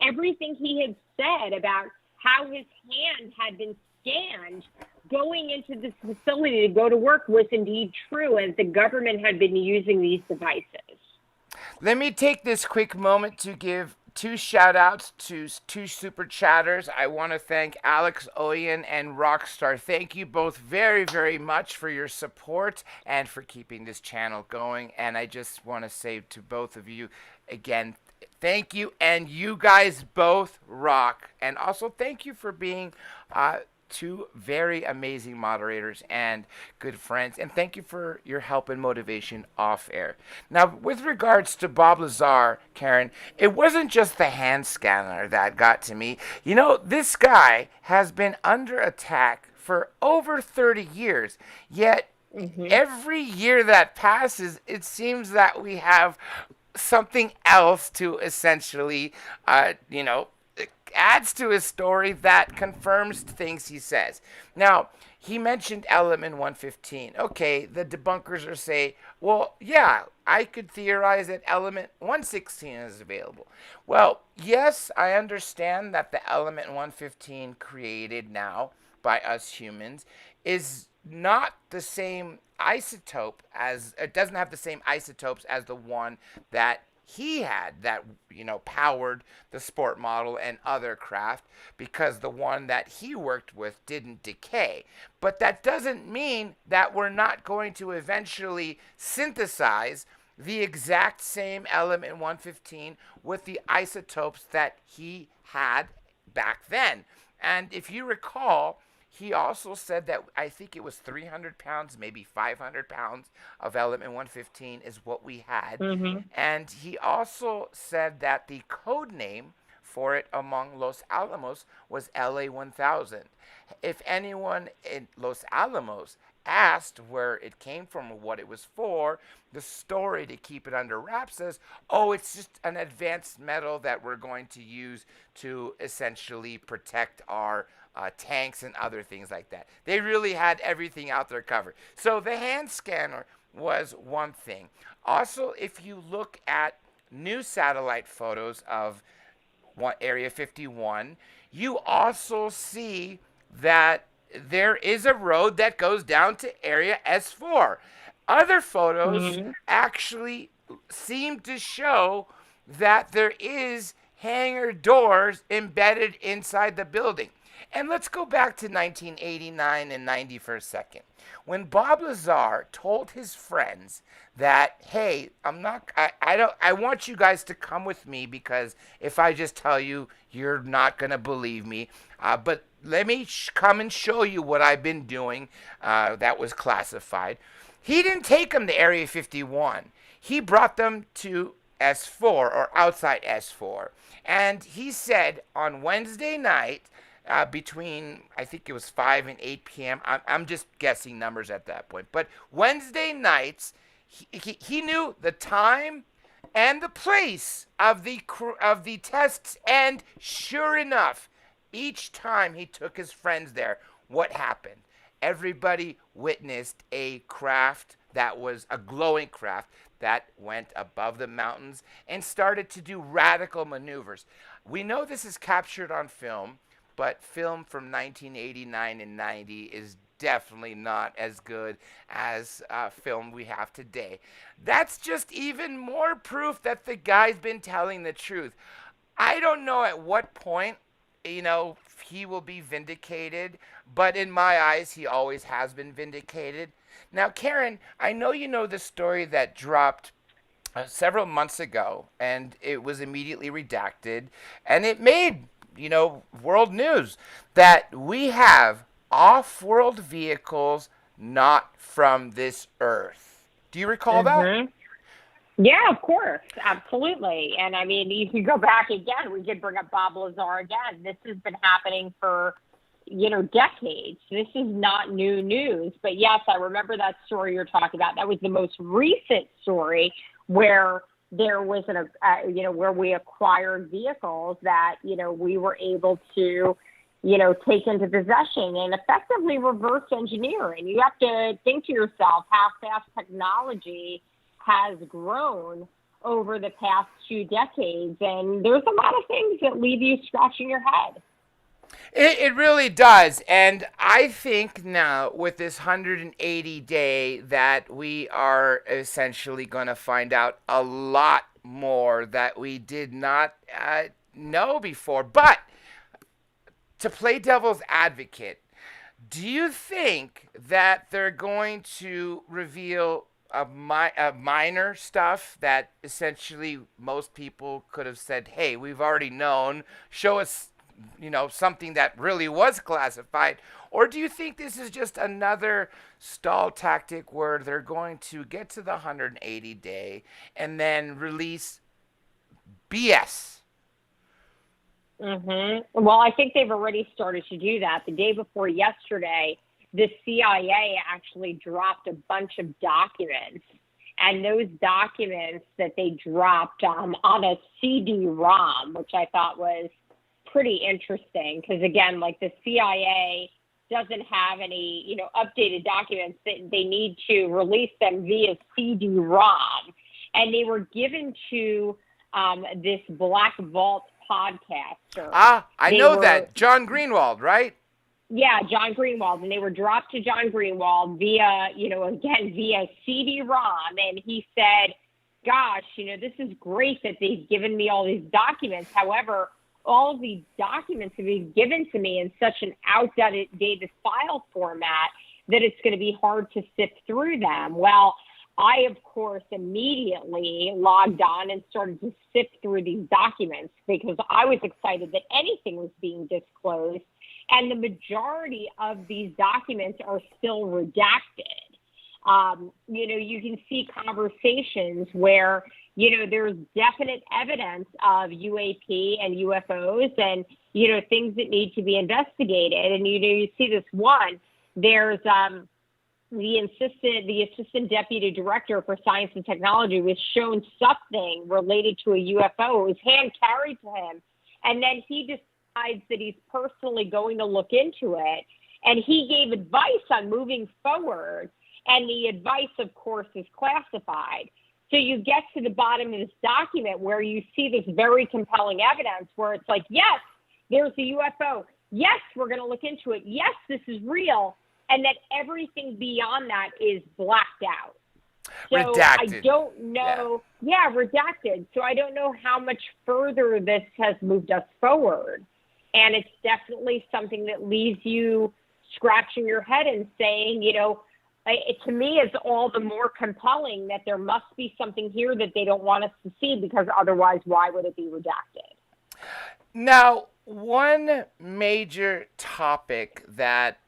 everything he had said about how his hand had been scanned going into this facility to go to work was indeed true, as the government had been using these devices. Let me take this quick moment to give 2 shout outs to 2 super chatters. I want to thank Alex Oyen and Rockstar. Thank you both very, very much for your support and for keeping this channel going. And I just want to say to both of you again, thank you. And you guys both rock. And also thank you for being 2 very amazing moderators and good friends. And thank you for your help and motivation off air. Now, with regards to Bob Lazar, Karyn, it wasn't just the hand scanner that got to me. This guy has been under attack for over 30 years, yet every year that passes, it seems that we have something else to essentially, adds to his story that confirms things he says. Now, he mentioned element 115. Okay, the debunkers are saying, well, yeah, I could theorize that element 116 is available. Well, yes, I understand that the element 115 created now by us humans is not the same isotope as, it doesn't have the same isotopes as the one that he had that powered the sport model and other craft, because the one that he worked with didn't decay. But that doesn't mean that we're not going to eventually synthesize the exact same element 115 with the isotopes that he had back then. And if you recall, he also said that I think it was 300 pounds, maybe 500 pounds of element 115 is what we had. And he also said that the code name for it among Los Alamos was LA 1000. If anyone in Los Alamos asked where it came from or what it was for, the story to keep it under wraps says, oh, it's just an advanced metal that we're going to use to essentially protect our tanks and other things like that. They really had everything out there covered. So the hand scanner was one thing. Also, if you look at new satellite photos of Area 51, you also see that there is a road that goes down to Area S4. Other photos Mm-hmm. actually seem to show that there is hangar doors embedded inside the building. And let's go back to 1989 and 90 for a second. When Bob Lazar told his friends that, hey, I want you guys to come with me because if I just tell you, you're not going to believe me. But let me come and show you what I've been doing that was classified. He didn't take them to Area 51. He brought them to S4 or outside S4. And he said on Wednesday night, between I think it was 5 and 8 p.m. I'm just guessing numbers at that point. But Wednesday nights, he knew the time and the place of the tests, and sure enough, each time he took his friends there, what happened? Everybody witnessed a craft that was a glowing craft that went above the mountains and started to do radical maneuvers. We know this is captured on film, but film from 1989 and 90 is definitely not as good as film we have today. That's just even more proof that the guy's been telling the truth. I don't know at what point, he will be vindicated, but in my eyes, he always has been vindicated. Now, Karyn, I know you know the story that dropped several months ago, and it was immediately redacted, and it made world news that we have off-world vehicles not from this earth. Do you recall that? Mm-hmm. Yeah, of course. Absolutely. And I mean, you can go back again. We did bring up Bob Lazar again. This has been happening for, decades. This is not new news. But yes, I remember that story you're talking about. That was the most recent story where there was where we acquired vehicles that, we were able to, take into possession and effectively reverse engineer. And you have to think to yourself how fast technology has grown over the past 2 decades. And there's a lot of things that leave you scratching your head. It really does. And I think now with this 180 day that we are essentially going to find out a lot more that we did not know before. But to play devil's advocate, do you think that they're going to reveal a minor stuff that essentially most people could have said, hey, we've already known, show us something that really was classified? Or do you think this is just another stall tactic where they're going to get to the 180 day and then release BS? Mm-hmm. Well, I think they've already started to do that. The day before yesterday, the CIA actually dropped a bunch of documents. And those documents that they dropped on a CD-ROM, which I thought was pretty interesting because, again, like the CIA doesn't have any, updated documents. They need to release them via CD-ROM. And they were given to this Black Vault podcaster. I know that. John Greenwald, right? Yeah, John Greenwald. And they were dropped to John Greenwald via, via CD-ROM. And he said, gosh, this is great that they've given me all these documents. However, all of these documents have been given to me in such an outdated file format that it's going to be hard to sift through them. Well, I, of course, immediately logged on and started to sift through these documents because I was excited that anything was being disclosed. And the majority of these documents are still redacted. You can see conversations where, there's definite evidence of UAP and UFOs and, things that need to be investigated. And, you see this one, there's, the assistant deputy director for science and technology was shown something related to a UFO. It was hand carried to him. And then he decides that he's personally going to look into it. And he gave advice on moving forward. And the advice, of course, is classified. So you get to the bottom of this document where you see this very compelling evidence where it's like, yes, there's a UFO. Yes, we're going to look into it. Yes, this is real. And that everything beyond that is blacked out. So Redacted. I don't know. Yeah, redacted. So I don't know how much further this has moved us forward. And it's definitely something that leaves you scratching your head and saying, you know, it to me is all the more compelling that there must be something here that they don't want us to see, because otherwise, why would it be redacted? Now, one major topic that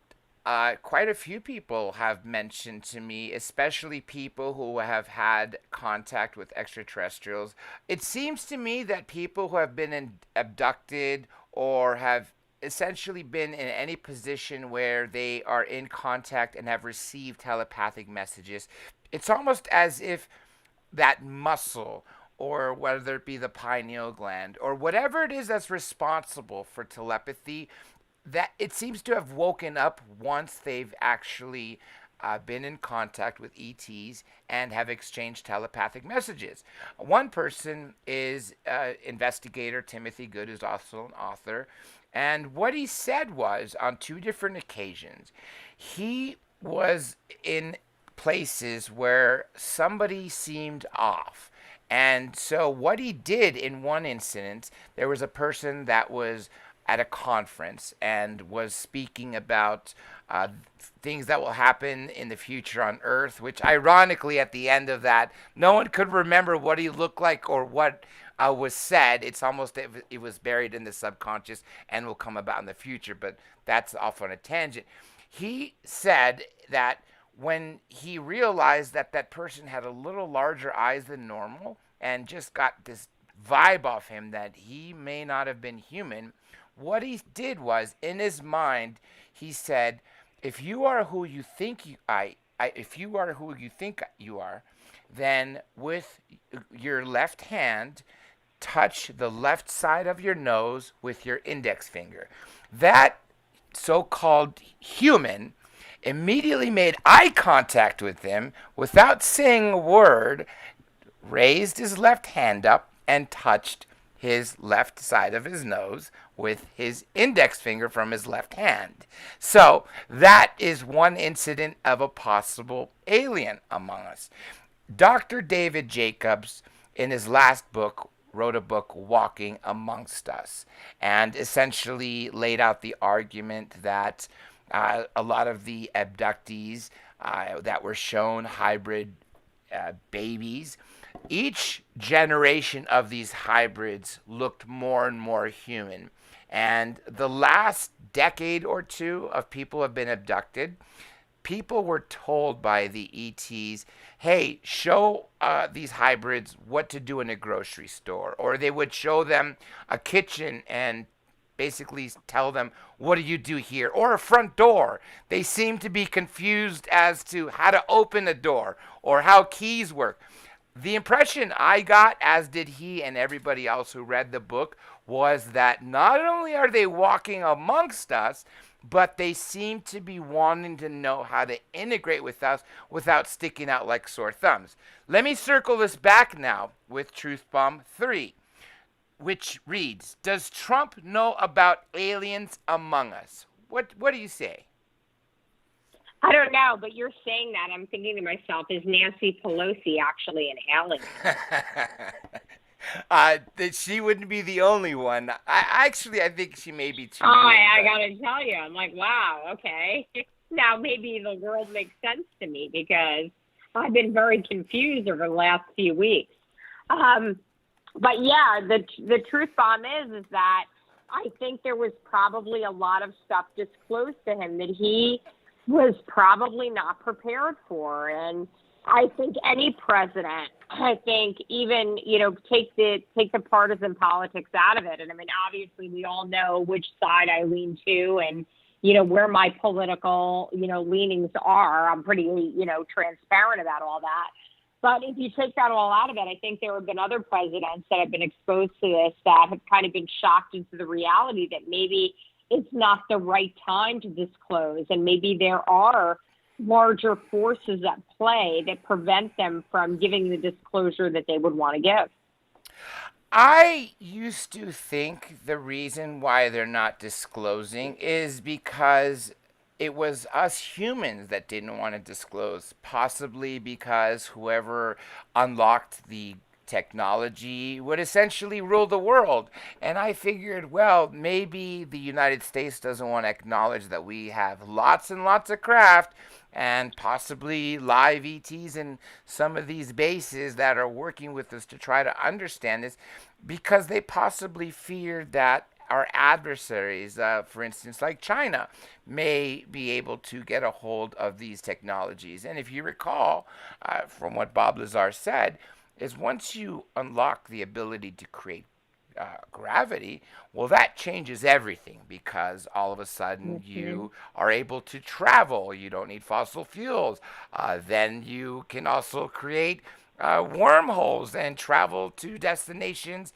quite a few people have mentioned to me, especially people who have had contact with extraterrestrials. It seems to me that people who have been abducted or have essentially been in any position where they are in contact and have received telepathic messages, it's almost as if that muscle, or whether it be the pineal gland, or whatever it is that's responsible for telepathy, that it seems to have woken up once they've actually been in contact with ETs and have exchanged telepathic messages. One person is investigator Timothy Good, who's also an author. And what he said was, on two different occasions, he was in places where somebody seemed off. And so what he did in one incident, there was a person that was at a conference and was speaking about things that will happen in the future on Earth, which ironically at the end of that, no one could remember what he looked like or what was said. It's almost, it was buried in the subconscious and will come about in the future, but that's off on a tangent. He said that when he realized that that person had a little larger eyes than normal and just got this vibe off him that he may not have been human, what he did was, in his mind, he said, if you are who you think if you are who you think you are, then with your left hand, touch the left side of your nose with your index finger. That so-called human immediately made eye contact with him without saying a word, raised his left hand up, and touched his left side of his nose with his index finger from his left hand. So that is one incident of a possible alien among us. Dr. David Jacobs, in his last book, wrote a book, Walking Amongst Us, and essentially laid out the argument that a lot of the abductees that were shown hybrid babies, each generation of these hybrids looked more and more human. And the last decade or two of people have been abducted, people were told by the ETs, hey, show these hybrids what to do in a grocery store. Or they would show them a kitchen and basically tell them, what do you do here? Or a front door. They seem to be confused as to how to open a door or how keys work. The impression I got, as did he and everybody else who read the book, was that not only are they walking amongst us, but they seem to be wanting to know how to integrate with us without sticking out like sore thumbs. Let me circle this back now with Truth Bomb 3, which reads, does Trump know about aliens among us? What do you say? I don't know, but you're saying that. I'm thinking to myself, is Nancy Pelosi actually an alien? That she wouldn't be the only one. I think she may be too. I gotta tell you, I'm like, wow, okay. Now maybe the world makes sense to me because I've been very confused over the last few weeks. But yeah, the truth bomb is that I think there was probably a lot of stuff disclosed to him that he was probably not prepared for. And I think any president, I think even, take the partisan politics out of it. And I mean, obviously we all know which side I lean to. And, where my political, leanings are. I'm pretty, transparent about all that. But if you take that all out of it, I think there have been other presidents that have been exposed to this that have kind of been shocked into the reality that maybe it's not the right time to disclose. And maybe there are larger forces at play that prevent them from giving the disclosure that they would want to give. I used to think the reason why they're not disclosing is because it was us humans that didn't want to disclose, possibly because whoever unlocked the technology would essentially rule the world. And I figured, well, maybe the United States doesn't want to acknowledge that we have lots and lots of craft and possibly live ETs in some of these bases that are working with us to try to understand this because they possibly feared that our adversaries, for instance, like China, may be able to get a hold of these technologies. And if you recall, from what Bob Lazar said, is once you unlock the ability to create gravity, well, that changes everything because all of a sudden you are able to travel. You don't need fossil fuels. Then you can also create wormholes and travel to destinations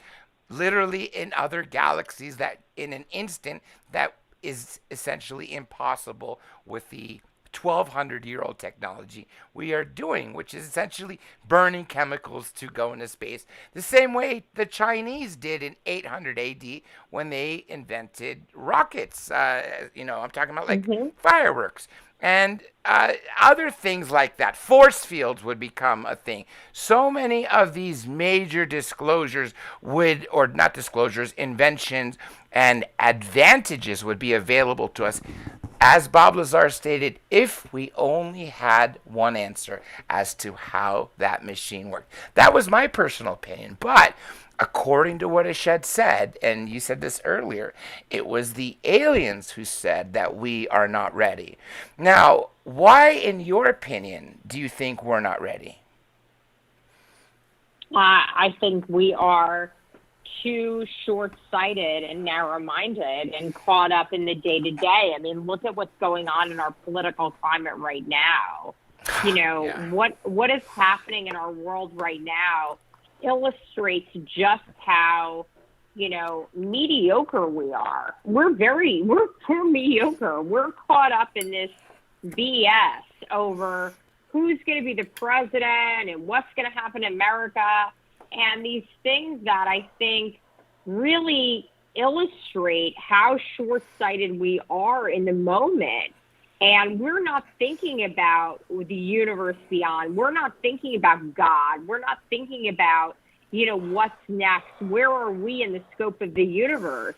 literally in other galaxies that in an instant that is essentially impossible with the 1200-year-old technology we are doing, which is essentially burning chemicals to go into space, the same way the Chinese did in 800 AD when they invented rockets. I'm talking about like fireworks and other things like that. Force fields would become a thing. So many of these major disclosures would, or not disclosures, inventions and advantages would be available to us, as Bob Lazar stated, if we only had one answer as to how that machine worked. That was my personal opinion. But according to what Ashed said, and you said this earlier, it was the aliens who said that we are not ready. Now, why, in your opinion, do you think we're not ready? I think we are too short-sighted and narrow-minded and caught up in the day-to-day. I mean, look at what's going on in our political climate right now. Yeah. What is happening in our world right now illustrates just how, mediocre we are. We're mediocre. We're caught up in this BS over who's going to be the president and what's going to happen in America. And these things that I think really illustrate how short-sighted we are in the moment. And we're not thinking about the universe beyond. We're not thinking about God. We're not thinking about, what's next. Where are we in the scope of the universe?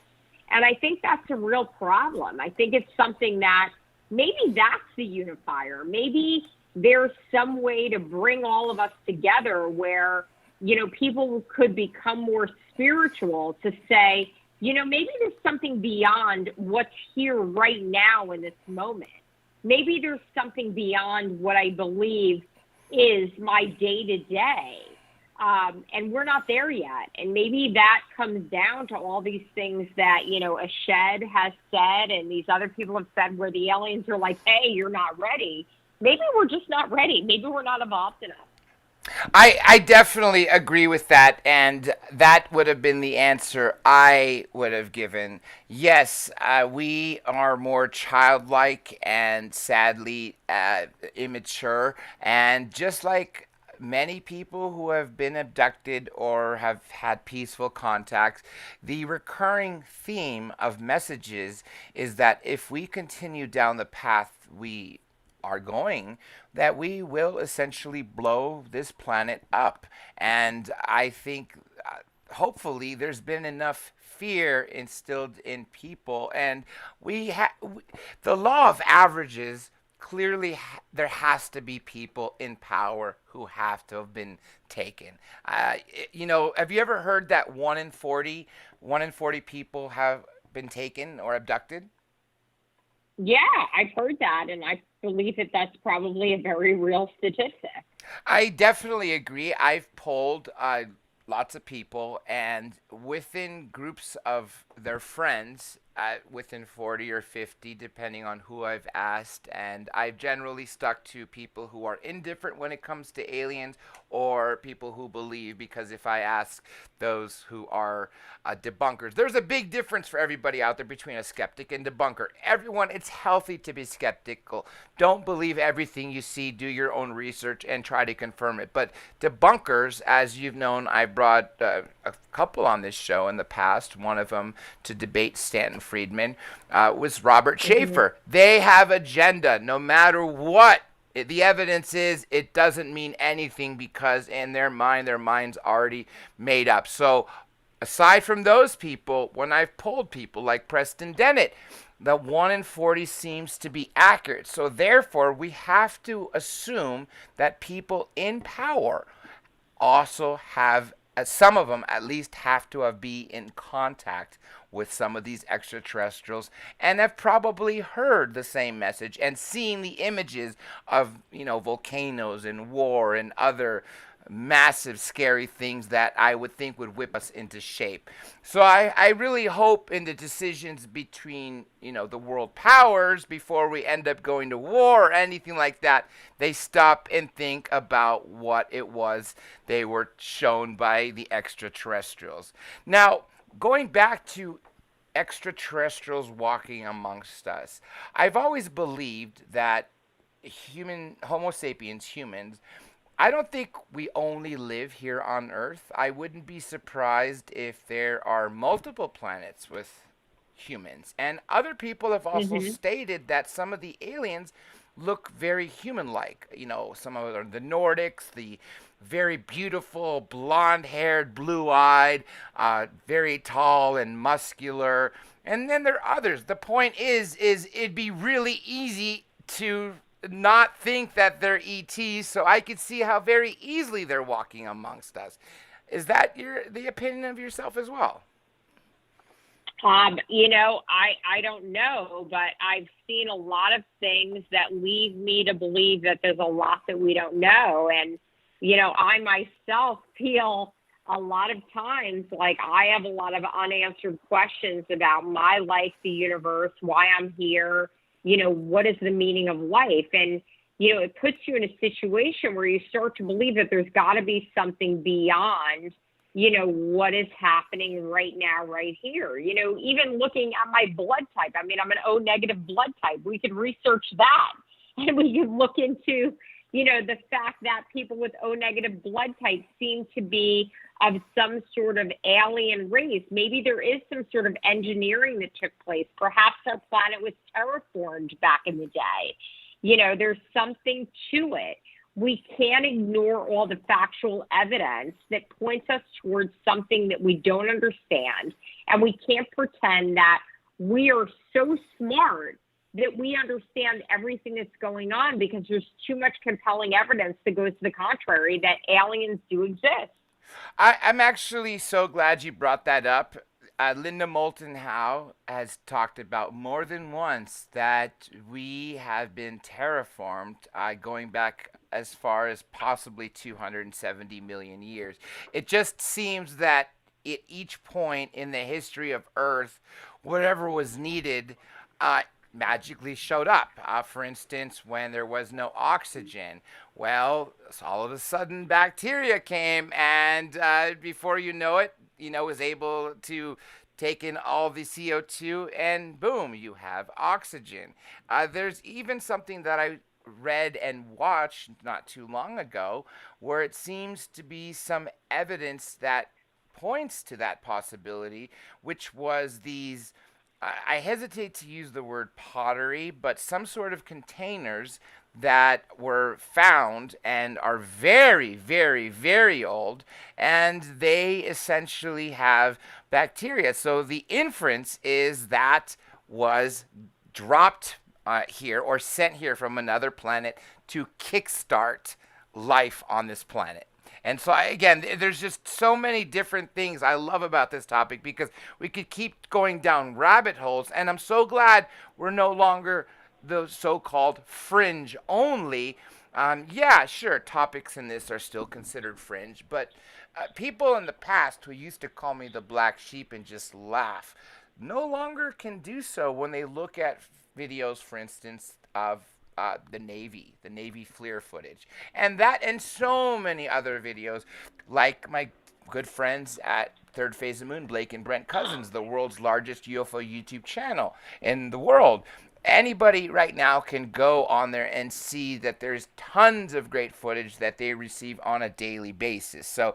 And I think that's a real problem. I think it's something that maybe that's the unifier. Maybe there's some way to bring all of us together where people could become more spiritual to say, maybe there's something beyond what's here right now in this moment. Maybe there's something beyond what I believe is my day-to-day. And we're not there yet. And maybe that comes down to all these things that, Ashed has said and these other people have said where the aliens are like, hey, you're not ready. Maybe we're just not ready. Maybe we're not evolved enough. I definitely agree with that, and that would have been the answer I would have given. Yes, we are more childlike and sadly immature, and just like many people who have been abducted or have had peaceful contacts, the recurring theme of messages is that if we continue down the path we are going, that we will essentially blow this planet up. And I think hopefully there's been enough fear instilled in people, and the law of averages clearly there has to be people in power who have to have been taken. Have you ever heard that 1 in 40 people have been taken or abducted? Yeah, I've heard that, and I believe that that's probably a very real statistic. I definitely agree. I've polled lots of people, and within groups of they're friends within 40 or 50, depending on who I've asked. And I've generally stuck to people who are indifferent when it comes to aliens or people who believe, because if I ask those who are debunkers, there's a big difference for everybody out there between a skeptic and debunker. Everyone, it's healthy to be skeptical. Don't believe everything you see. Do your own research and try to confirm it. But debunkers, as you've known, I brought a couple on this show in the past. One of them to debate Stanton Friedman was Robert Hmm. Schaefer. They have agenda, no matter what the evidence is. It doesn't mean anything because in their mind, their mind's already made up. So aside from those people, when I've polled people like Preston Dennett, the 1 in 40 seems to be accurate. So therefore, we have to assume that people in power also have, some of them at least have to have be in contact with some of these extraterrestrials and have probably heard the same message and seen the images of, volcanoes and war and other massive scary things that I would think would whip us into shape. So I really hope in the decisions between, the world powers before we end up going to war or anything like that, they stop and think about what it was they were shown by the extraterrestrials. Now, going back to extraterrestrials walking amongst us, I've always believed that Homo sapiens, humans, I don't think we only live here on Earth. I wouldn't be surprised if there are multiple planets with humans. And other people have also Hmm. stated that some of the aliens look very human like. Some of the Nordics, the very beautiful, blonde haired, blue eyed, very tall and muscular. And then there are others. The point is it'd be really easy to not think that they're ETs, so I could see how very easily they're walking amongst us. Is that the opinion of yourself as well? I don't know, but I've seen a lot of things that lead me to believe that there's a lot that we don't know. And, I myself feel a lot of times like I have a lot of unanswered questions about my life, the universe, why I'm here, what is the meaning of life? And, it puts you in a situation where you start to believe that there's got to be something beyond what is happening right now, right here. Even looking at my blood type, I mean, I'm an O negative blood type. We could research that and we could look into, the fact that people with O negative blood type seem to be of some sort of alien race. Maybe there is some sort of engineering that took place. Perhaps our planet was terraformed back in the day. There's something to it. We can't ignore all the factual evidence that points us towards something that we don't understand. And we can't pretend that we are so smart that we understand everything that's going on, because there's too much compelling evidence that goes to the contrary that aliens do exist. I'm actually so glad you brought that up. Linda Moulton Howe has talked about more than once that we have been terraformed going back as far as possibly 270 million years. It just seems that at each point in the history of Earth, whatever was needed magically showed up. For instance, when there was no oxygen, well, all of a sudden bacteria came, and before you know it, was able to take in all the CO2, and boom, you have oxygen. There's even something that I read and watched not too long ago where it seems to be some evidence that points to that possibility, which was these, I hesitate to use the word pottery, but some sort of containers that were found and are very, very, very old, and they essentially have bacteria. So the inference is that was dropped here or sent here from another planet to kickstart life on this planet. And so, again, there's just so many different things I love about this topic because we could keep going down rabbit holes. And I'm so glad we're no longer the so called fringe only. Yeah, sure, topics in this are still considered fringe, but people in the past who used to call me the black sheep and just laugh, no longer can do so when they look at videos, for instance, of the Navy FLIR footage, and that, and so many other videos, like my good friends at Third Phase of Moon, Blake and Brent Cousins, the world's largest UFO YouTube channel in the world. Anybody right now can go on there and see that there's tons of great footage that they receive on a daily basis. So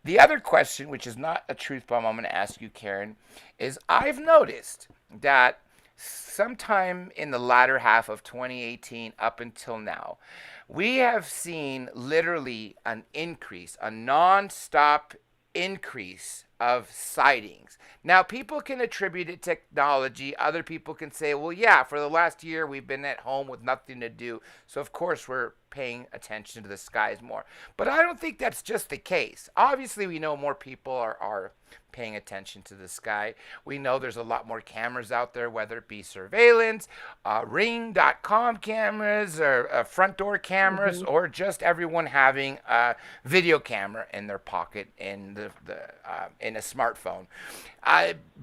the other question, which is not a truth bomb, I'm going to ask you, Karyn, is I've noticed that sometime in the latter half of 2018 up until now, we have seen literally an increase, a non-stop increase of sightings. Now, people can attribute it to technology. Other people can say, well, yeah, for the last year we've been at home with nothing to do, so of course we're paying attention to the skies more. But I don't think that's just the case. Obviously, we know more people are paying attention to the sky. We know there's a lot more cameras out there, whether it be surveillance, ring.com cameras, or front door cameras, or just everyone having a video camera in their pocket in in a smartphone.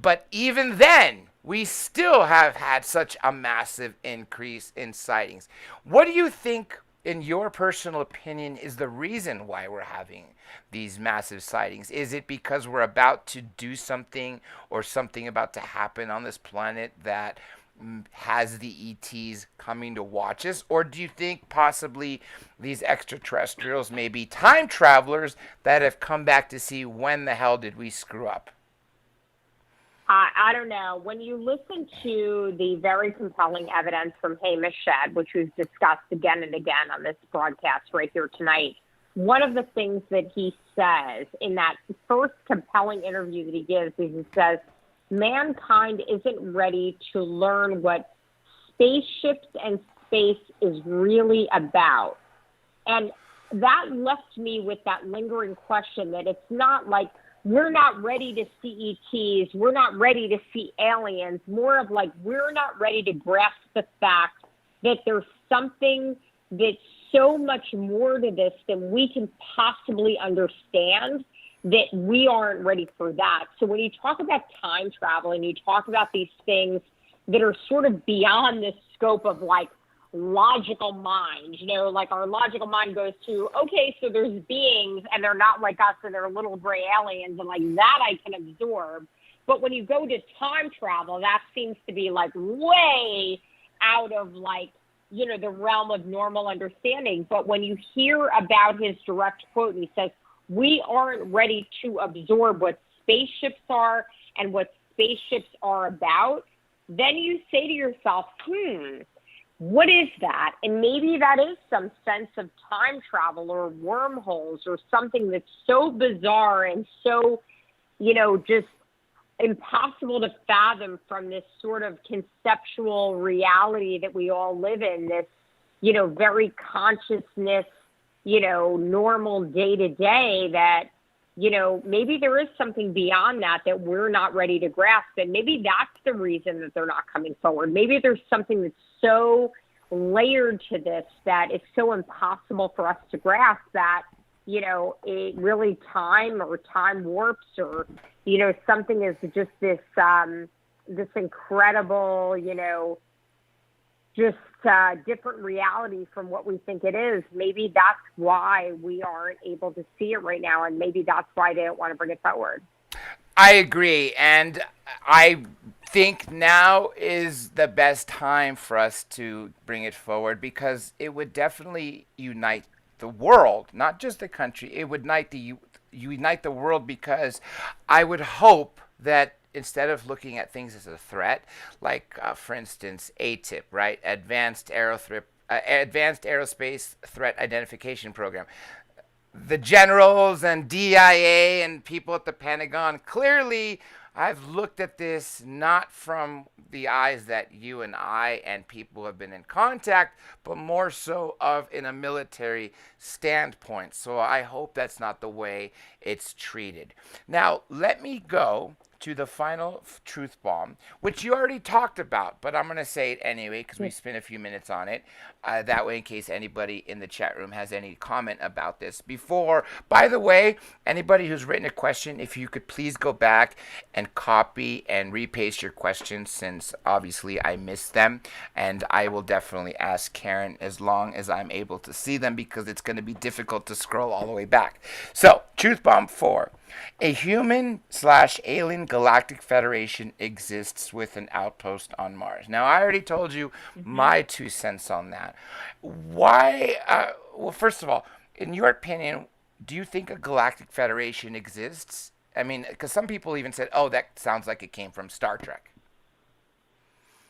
But even then, we still have had such a massive increase in sightings. What do you think, in your personal opinion, is the reason why we're having these massive sightings? Is it because we're about to do something, or something about to happen on this planet that has the ETs coming to watch us? Or do you think possibly these extraterrestrials may be time travelers that have come back to see when the hell did we screw up? I don't know. When you listen to the very compelling evidence from Hamish Shedd, which we've discussed again and again on this broadcast right here tonight, one of the things that he says in that first compelling interview that he gives is he says, mankind isn't ready to learn what spaceships and space is really about. And that left me with that lingering question that it's not like we're not ready to see ETs, we're not ready to see aliens, more of like we're not ready to grasp the fact that there's something that's so much more to this than we can possibly understand, that we aren't ready for that. So when you talk about time travel and you talk about these things that are sort of beyond the scope of like logical mind, you know, like our logical mind goes to, okay, so there's beings and they're not like us and they're little gray aliens, and like that I can absorb. But when you go to time travel, that seems to be like way out of like, you know, the realm of normal understanding. But when you hear about his direct quote, and he says, we aren't ready to absorb what spaceships are and what spaceships are about, then you say to yourself, what is that? And maybe that is some sense of time travel or wormholes or something that's so bizarre and so, you know, just impossible to fathom from this sort of conceptual reality that we all live in, this, you know, very consciousness, you know, normal day to day, that, you know, maybe there is something beyond that that we're not ready to grasp. And maybe that's the reason that they're not coming forward. Maybe there's something that's so layered to this that it's so impossible for us to grasp that, you know, it really time warps, or, you know, something is just this, this incredible, you know, just different reality from what we think it is. Maybe that's why we aren't able to see it right now, and maybe that's why they don't want to bring it forward. I agree, and I think now is the best time for us to bring it forward, because it would definitely unite the world, not just the country. It would unite the world, because I would hope that instead of looking at things as a threat, like for instance, ATIP, right, Advanced Aerospace Threat Identification Program, the generals and DIA and people at the Pentagon, clearly I've looked at this not from the eyes that you and I and people have been in contact, but more so of in a military standpoint. So I hope that's not the way it's treated. Now, let me go to the final truth bomb, which you already talked about, but I'm going to say it anyway because we spent a few minutes on it. That way, in case anybody in the chat room has any comment about this. By the way, anybody who's written a question, if you could please go back and copy and repaste your questions, since obviously I missed them, and I will definitely ask Karyn as long as I'm able to see them, because it's going to be difficult to scroll all the way back. So, Truth Bomb 4. A human/alien galactic federation exists with an outpost on Mars. Now, I already told you my 2 cents on that. Why? Well, first of all, in your opinion, do you think a galactic federation exists? I mean, because some people even said, oh, that sounds like it came from Star Trek.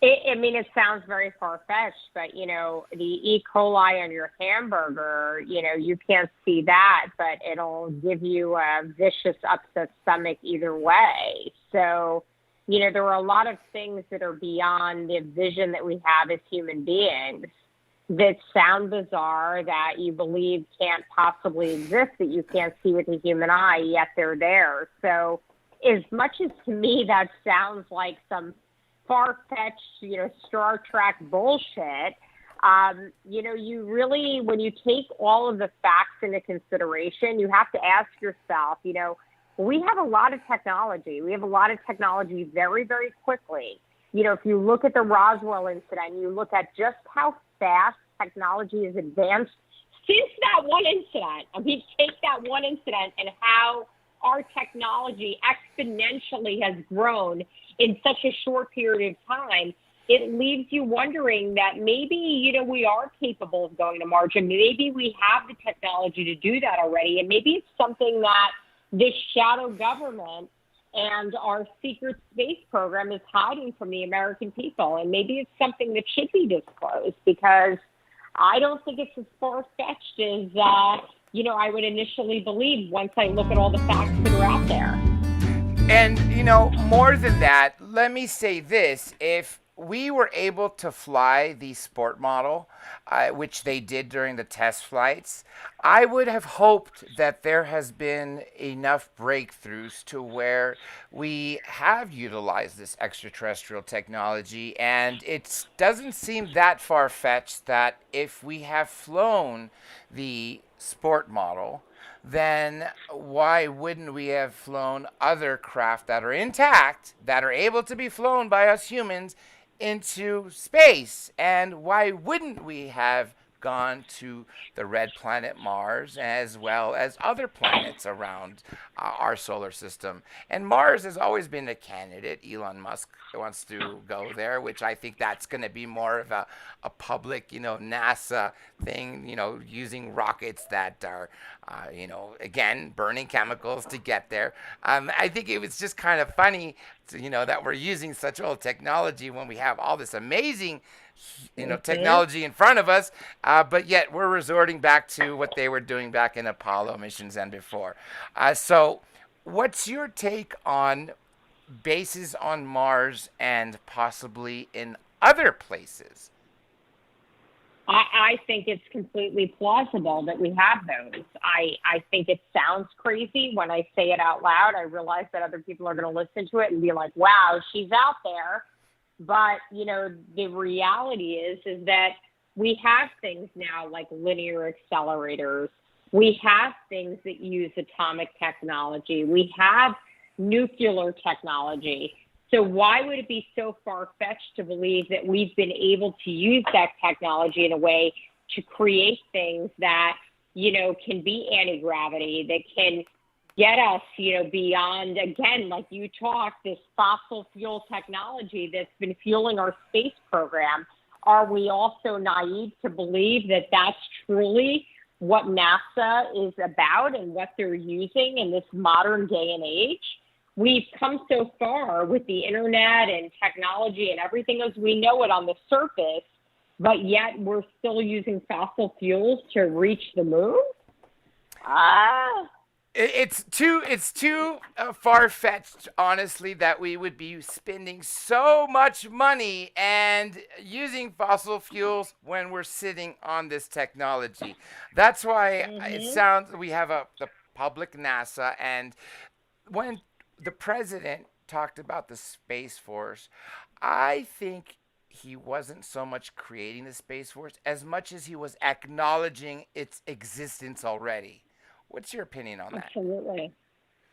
It sounds very far-fetched, but, the E. coli on your hamburger, you can't see that, but it'll give you a vicious upset stomach either way. So, there are a lot of things that are beyond the vision that we have as human beings that sound bizarre, that you believe can't possibly exist, that you can't see with the human eye, yet they're there. So as much as to me that sounds like some far-fetched, Star Trek bullshit, you really, when you take all of the facts into consideration, you have to ask yourself, we have a lot of technology. We have a lot of technology very, very quickly. If you look at the Roswell incident, you look at just how fast technology has advanced since that one incident. Take that one incident and how our technology exponentially has grown in such a short period of time. It leaves you wondering that maybe, we are capable of going to Mars, and maybe we have the technology to do that already. And maybe it's something that this shadow government and our secret space program is hiding from the American people. And maybe it's something that should be disclosed, because I don't think it's as far-fetched as, I would initially believe once I look at all the facts that are out there. And, more than that, let me say this. If we were able to fly the sport model, which they did during the test flights, I would have hoped that there has been enough breakthroughs to where we have utilized this extraterrestrial technology. And it doesn't seem that far-fetched that if we have flown the sport model, then why wouldn't we have flown other craft that are intact, that are able to be flown by us humans into space? And why wouldn't we have gone to the red planet Mars, as well as other planets around our solar system? And Mars has always been a candidate. Elon Musk wants to go there, which I think that's going to be more of a public, NASA thing, using rockets that are, again, burning chemicals to get there. I think it was just kind of funny that we're using such old technology when we have all this amazing technology in front of us, but yet we're resorting back to what they were doing back in Apollo missions and before. So what's your take on bases on Mars and possibly in other places? I think it's completely plausible that we have those. I think it sounds crazy when I say it out loud. I realize that other people are going to listen to it and be like, wow, she's out there. But, the reality is that we have things now like linear accelerators. We have things that use atomic technology. We have nuclear technology. So why would it be so far-fetched to believe that we've been able to use that technology in a way to create things that, can be anti-gravity, that can get us, beyond, again, like you talked, this fossil fuel technology that's been fueling our space program? Are we also naive to believe that that's truly what NASA is about and what they're using in this modern day and age? We've come so far with the internet and technology and everything as we know it on the surface, but yet we're still using fossil fuels to reach the moon? It's too far-fetched, honestly, that we would be spending so much money and using fossil fuels when we're sitting on this technology. That's why it sounds we have the public NASA, and when the president talked about the Space Force, I think he wasn't so much creating the Space Force as much as he was acknowledging its existence already. What's your opinion on that? Absolutely.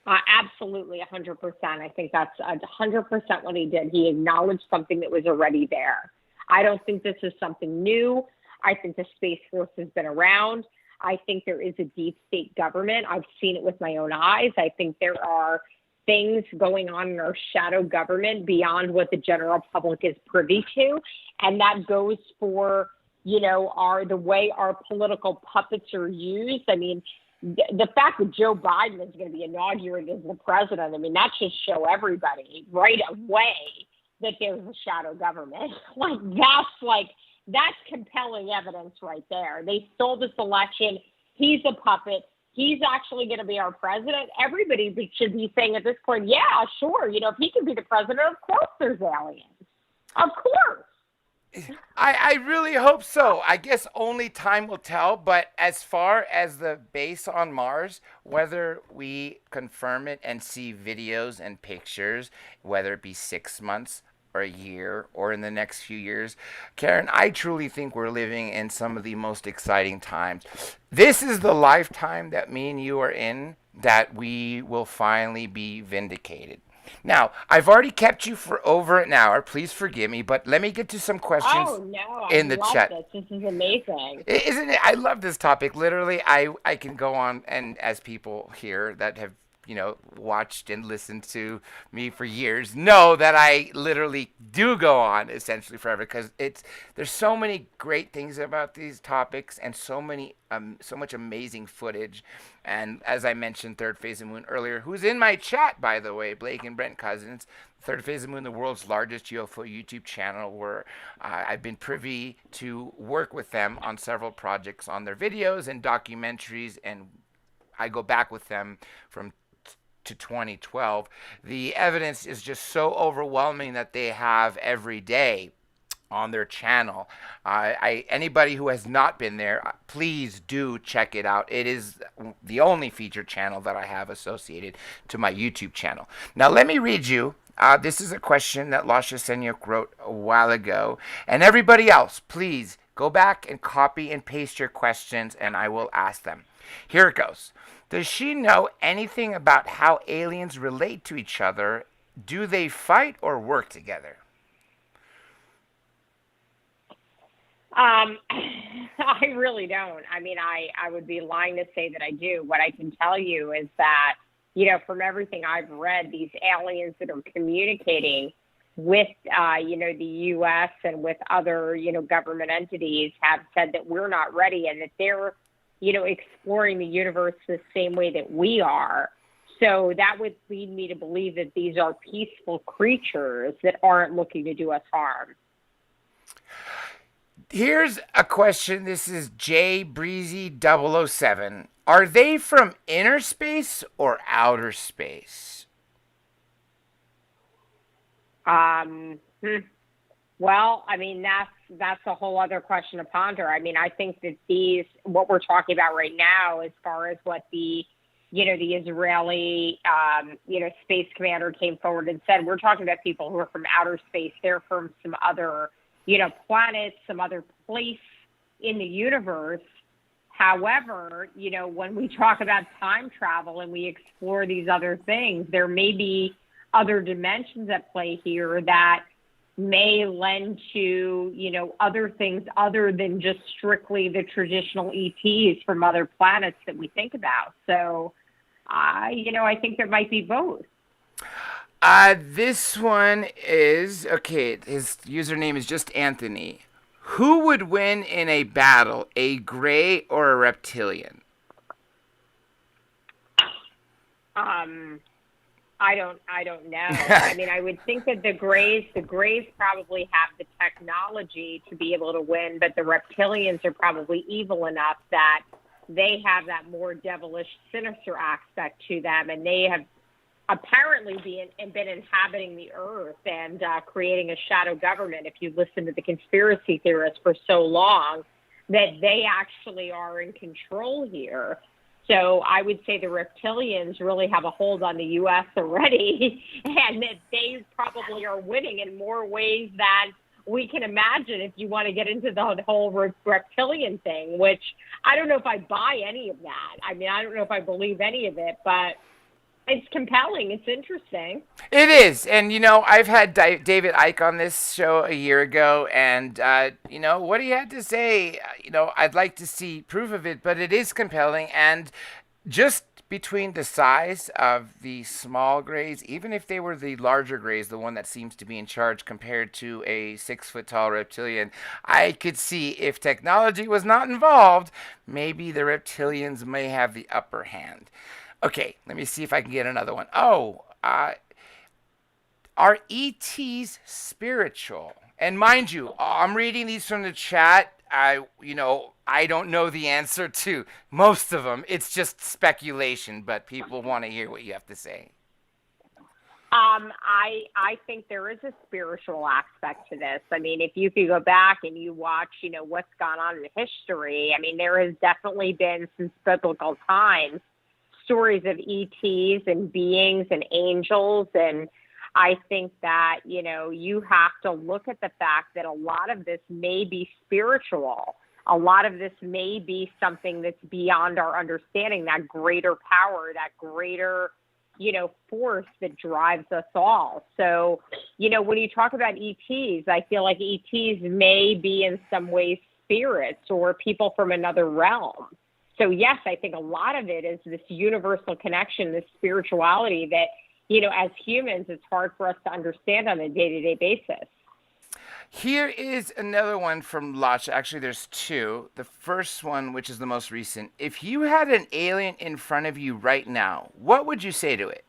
Absolutely, 100%. I think that's 100% what he did. He acknowledged something that was already there. I don't think this is something new. I think the Space Force has been around. I think there is a deep state government. I've seen it with my own eyes. I think there are things going on in our shadow government beyond what the general public is privy to. And that goes for, the way our political puppets are used. I mean, the fact that Joe Biden is going to be inaugurated as the president, I mean, that should show everybody right away that there's a shadow government. That's compelling evidence right there. They stole this election. He's a puppet. He's actually going to be our president. Everybody should be saying at this point, yeah, sure. If he can be the president, of course there's aliens. Of course. I really hope so. I guess only time will tell. But as far as the base on Mars, whether we confirm it and see videos and pictures, whether it be 6 months or a year or in the next few years, Karyn, I truly think we're living in some of the most exciting times. This is the lifetime that me and you are in that we will finally be vindicated. Now, I've already kept you for over an hour. Please forgive me, but let me get to some questions in the chat. This is amazing. Isn't it? I love this topic. Literally, I can go on, and as people here that have watched and listened to me for years know that I literally do go on essentially forever because there's so many great things about these topics and so much amazing footage. And as I mentioned, Third Phase of the Moon earlier, who's in my chat, by the way, Blake and Brent Cousins. Third Phase of the Moon, the world's largest UFO YouTube channel, where I've been privy to work with them on several projects on their videos and documentaries, and I go back with them to 2012. The evidence is just so overwhelming that they have every day on their channel. Anybody who has not been there, please do check it out. It is the only featured channel that I have associated to my YouTube channel. Now let me read you. This is a question that Lasha Senyuk wrote a while ago. And everybody else, please go back and copy and paste your questions and I will ask them. Here it goes. Does she know anything about how aliens relate to each other? Do they fight or work together? I really don't. I mean, I would be lying to say that I do. What I can tell you is that, from everything I've read, these aliens that are communicating with, the U.S. and with other, government entities have said that we're not ready and that they're, exploring the universe the same way that we are. So that would lead me to believe that these are peaceful creatures that aren't looking to do us harm. Here's a question. This is J Breezy 007. Are they from inner space or outer space? Well, I mean, that's a whole other question to ponder. I mean, I think that what we're talking about right now, as far as what the Israeli, space commander came forward and said, we're talking about people who are from outer space. They're from some other, planets, some other place in the universe. However, when we talk about time travel and we explore these other things, there may be other dimensions at play here that may lend to, other things other than just strictly the traditional ETs from other planets that we think about. So, I think there might be both. This one is, okay, his username is just Anthony. Who would win in a battle, a gray or a reptilian? I don't know. I mean, I would think that the Greys probably have the technology to be able to win, but the reptilians are probably evil enough that they have that more devilish, sinister aspect to them, and they have apparently been inhabiting the earth and creating a shadow government. If you listen to the conspiracy theorists for so long, that they actually are in control here. So I would say the reptilians really have a hold on the U.S. already, and that they probably are winning in more ways than we can imagine if you want to get into the whole reptilian thing, which I don't know if I buy any of that. I mean, I don't know if I believe any of it, but it's compelling. It's interesting. It is. And, I've had David Icke on this show a year ago, and, what he had to say, I'd like to see proof of it, but it is compelling. And just between the size of the small grays, even if they were the larger grays, the one that seems to be in charge compared to a 6 foot tall reptilian, I could see if technology was not involved, maybe the reptilians may have the upper hand. Okay, let me see if I can get another one. Oh, are ETs spiritual? And mind you, I'm reading these from the chat. I don't know the answer to most of them. It's just speculation, but people want to hear what you have to say. I think there is a spiritual aspect to this. I mean, if you could go back and you watch, what's gone on in history, I mean, there has definitely been since biblical times stories of ETs and beings and angels. And I think that, you have to look at the fact that a lot of this may be spiritual. A lot of this may be something that's beyond our understanding, that greater power, that greater, force that drives us all. So, when you talk about ETs, I feel like ETs may be in some ways spirits or people from another realm. So, yes, I think a lot of it is this universal connection, this spirituality that, as humans, it's hard for us to understand on a day-to-day basis. Here is another one from Lach. Actually, there's two. The first one, which is the most recent. If you had an alien in front of you right now, what would you say to it?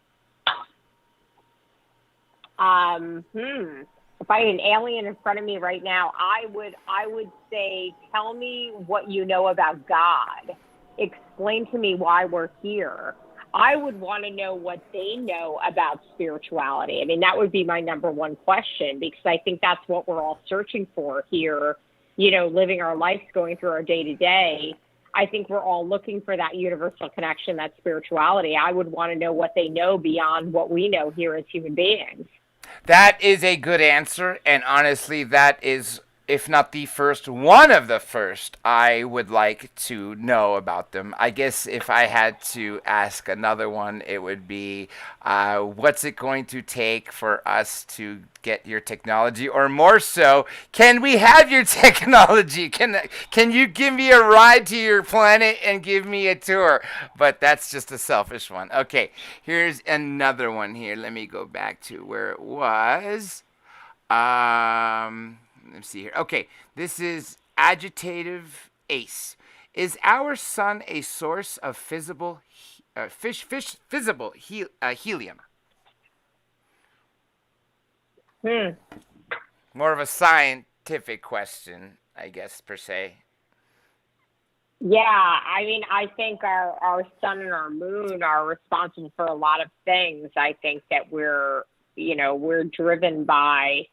If I had an alien in front of me right now, I would say, tell me what you know about God. Explain to me why we're here. I would want to know what they know about spirituality. I mean, that would be my number one question, because I think that's what we're all searching for here, living our lives, going through our day-to-day. I think we're all looking for that universal connection, that spirituality. I would want to know what they know beyond what we know here as human beings. That is a good answer, and honestly, that is, if not the first, one of the first I would like to know about them. I guess if I had to ask another one, it would be, what's it going to take for us to get your technology? Or more so, can we have your technology? Can you give me a ride to your planet and give me a tour? But that's just a selfish one. Okay, here's another one here. Let me go back to where it was. Let's see here. Okay, this is Agitative Ace. Is our sun a source of visible helium? More of a scientific question, I guess, per se. Yeah, I mean, I think our sun and our moon are responsible for a lot of things. I think that we're driven by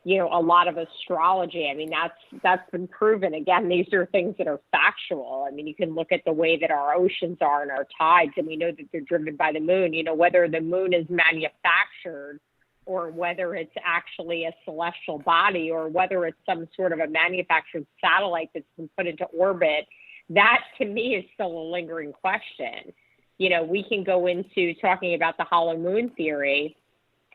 a lot of astrology. I mean, that's been proven. Again, these are things that are factual. I mean, you can look at the way that our oceans are and our tides, and we know that they're driven by the moon. Whether the moon is manufactured or whether it's actually a celestial body or whether it's some sort of a manufactured satellite that's been put into orbit, that to me is still a lingering question. We can go into talking about the hollow moon theory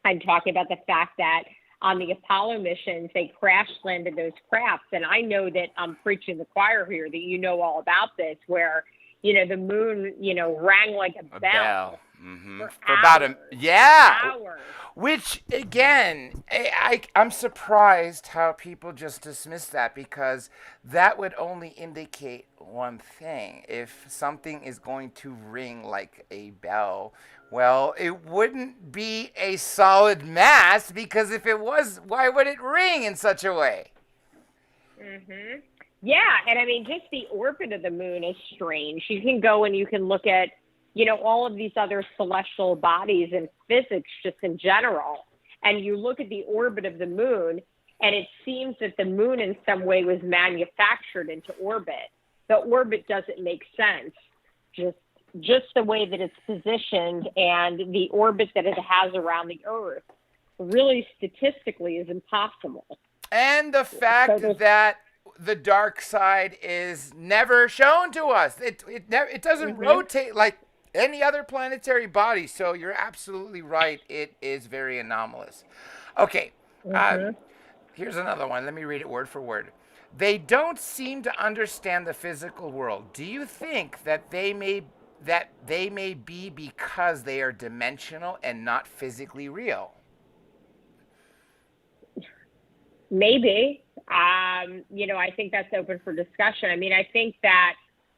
and talking about the fact that on the Apollo missions, they crash landed those crafts. And I know that I'm preaching the choir here, that you know all about this, where, the moon, rang like a bell. Mm-hmm. For about hours. Which, again, I'm surprised how people just dismiss that, because that would only indicate one thing. If something is going to ring like a bell, well, it wouldn't be a solid mass, because if it was, why would it ring in such a way? Mm-hmm. Yeah, and I mean, just the orbit of the moon is strange. You can go and you can look at, all of these other celestial bodies and physics just in general, and you look at the orbit of the moon, and it seems that the moon in some way was manufactured into orbit. The orbit doesn't make sense. Just just the way that it's positioned and the orbit that it has around the Earth really statistically is impossible. And the fact So that the dark side is never shown to us. It doesn't mm-hmm, rotate like any other planetary body. So you're absolutely right. It is very anomalous. Okay, mm-hmm. here's another one. Let me read it word for word. They don't seem to understand the physical world. Do you think that they may be because they are dimensional and not physically real? Maybe. I think that's open for discussion. I mean, I think that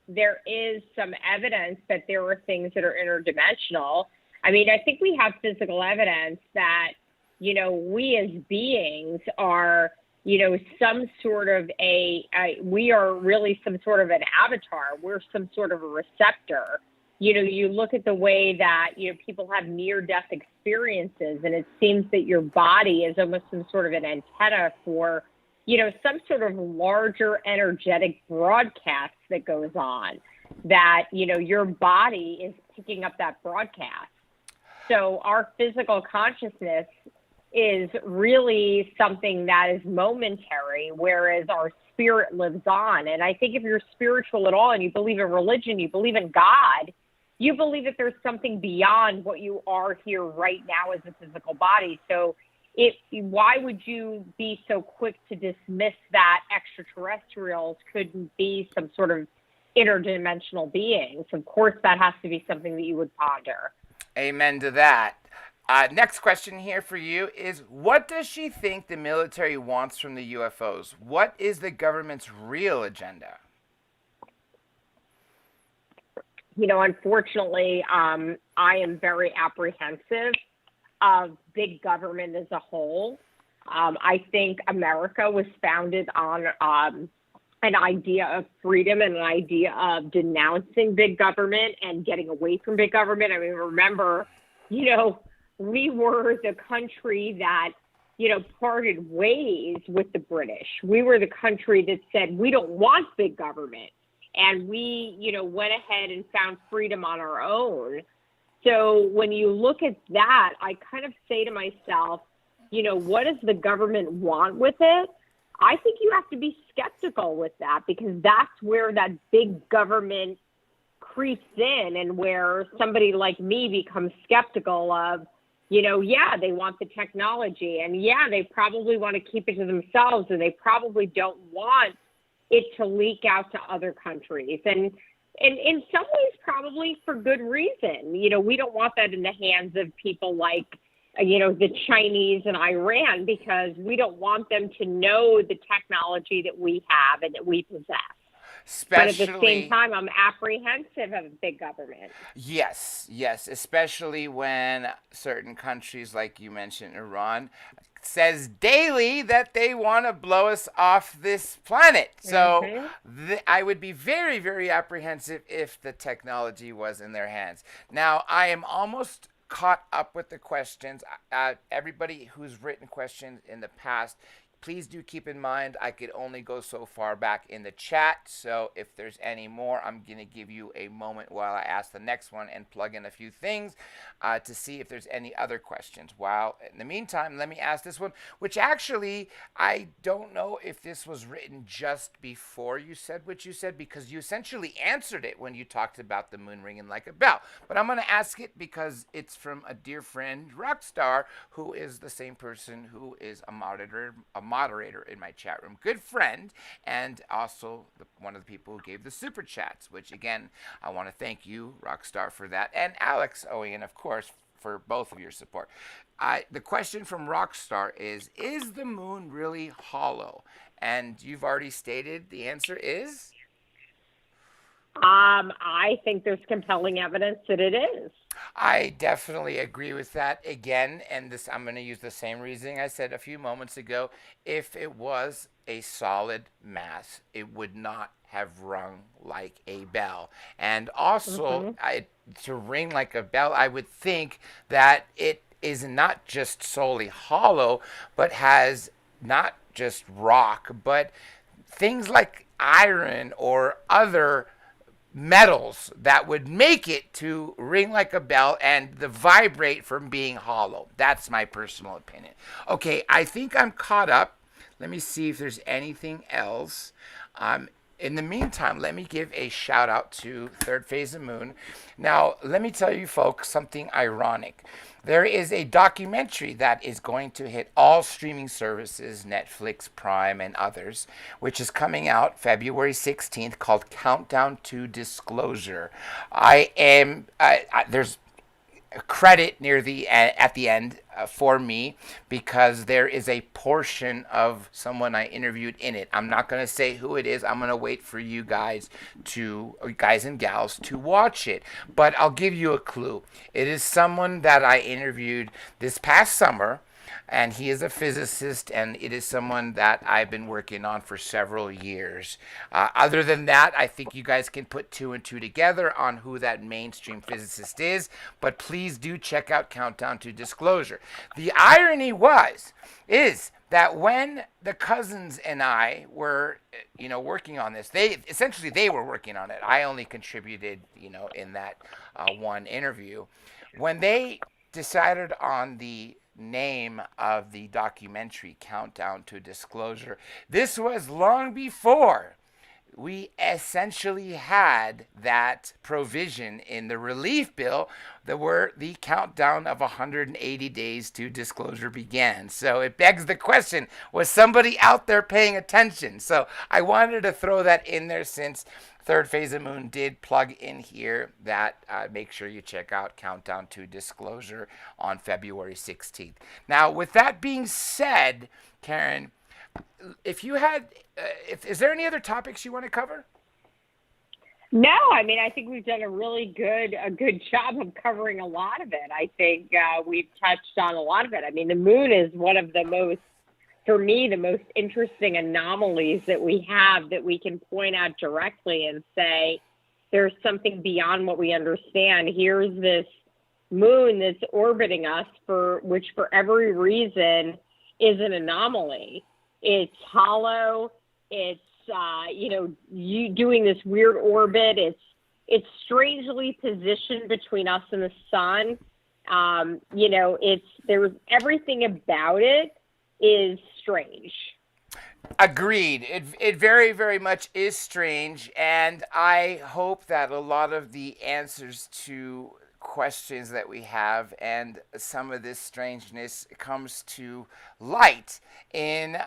there is some evidence that there are things that are interdimensional. I mean, I think we have physical evidence that, we as beings are, some sort of we are really some sort of an avatar. We're some sort of a receptor. You look at the way that, people have near-death experiences, and it seems that your body is almost some sort of an antenna for, some sort of larger energetic broadcast that goes on, that, your body is picking up that broadcast. So our physical consciousness is really something that is momentary, whereas our spirit lives on. And I think if you're spiritual at all and you believe in religion, you believe in God, you believe that there's something beyond what you are here right now as a physical body. So why would you be so quick to dismiss that extraterrestrials couldn't be some sort of interdimensional beings? Of course, that has to be something that you would ponder. Amen to that. Next question here for you is, what does she think the military wants from the UFOs? What is the government's real agenda? Unfortunately, I am very apprehensive of big government as a whole. I think America was founded on an idea of freedom and an idea of denouncing big government and getting away from big government. I mean, remember, we were the country that, parted ways with the British. We were the country that said, we don't want big government. And we, went ahead and found freedom on our own. So when you look at that, I kind of say to myself, what does the government want with it? I think you have to be skeptical with that, because that's where that big government creeps in, and where somebody like me becomes skeptical of, yeah, they want the technology, and yeah, they probably want to keep it to themselves, and they probably don't want it to leak out to other countries. And in some ways, probably for good reason. We don't want that in the hands of people like, the Chinese and Iran, because we don't want them to know the technology that we have and that we possess. But at the same time, I'm apprehensive of big government. Yes, especially when certain countries, like you mentioned, Iran, says daily that they want to blow us off this planet. So I would be very, very apprehensive if the technology was in their hands. Now, I am almost caught up with the questions. Everybody who's written questions in the past, please do keep in mind I could only go so far back in the chat. So if there's any more, I'm going to give you a moment while I ask the next one and plug in a few things to see if there's any other questions. While in the meantime, let me ask this one, which actually I don't know if this was written just before you said what you said, because you essentially answered it when you talked about the moon ringing like a bell. But I'm going to ask it because it's from a dear friend, Rockstar, who is the same person who is a moderator in my chat room, good friend, and also one of the people who gave the super chats, which again, I want to thank you, Rockstar, for that, and Alex Owen, of course, for both of your support. The question from Rockstar is the moon really hollow? And you've already stated the answer is? I think there's compelling evidence that it is. I definitely agree with that again, and this I'm going to use the same reasoning I said a few moments ago. If it was a solid mass, it would not have rung like a bell. And also, to ring like a bell, I would think that it is not just solely hollow, but has not just rock, but things like iron or other metals that would make it to ring like a bell and the vibrate from being hollow. That's my personal opinion. Okay, I think I'm caught up. Let me see if there's anything else. In the meantime, let me give a shout out to Third Phase of Moon. Now, let me tell you folks something ironic. There is a documentary that is going to hit all streaming services, Netflix, Prime, and others, which is coming out February 16th called Countdown to Disclosure. There's credit near the at the end for me because there is a portion of someone I interviewed in it. I'm not going to say who it is. I'm going to wait for you guys and gals to watch it. But I'll give you a clue. It is someone that I interviewed this past summer, and he is a physicist, and it is someone that I've been working on for several years. Other than that, I think you guys can put two and two together on who that mainstream physicist is, but please do check out Countdown to Disclosure. The irony is that when the cousins and I were, working on this, they were working on it. I only contributed, in that one interview. When they decided on the name of the documentary Countdown to Disclosure, this was long before we essentially had that provision in the relief bill where the countdown of 180 days to disclosure began. So it begs the question, was somebody out there paying attention? So I wanted to throw that in there since Third Phase of Moon did plug in here that make sure you check out Countdown to Disclosure on February 16th. Now, with that being said, Karyn, if you had, is there any other topics you want to cover? No, I mean, I think we've done a good job of covering a lot of it. I think we've touched on a lot of it. I mean, the moon is one of the most, for me, the most interesting anomalies that we have that we can point out directly and say, there's something beyond what we understand. Here's this moon that's orbiting us which for every reason is an anomaly. It's hollow. It's, you doing this weird orbit. It's strangely positioned between us and the sun. There's everything about it is strange. Agreed. It very, very much is strange, and I hope that a lot of the answers to questions that we have and some of this strangeness comes to light in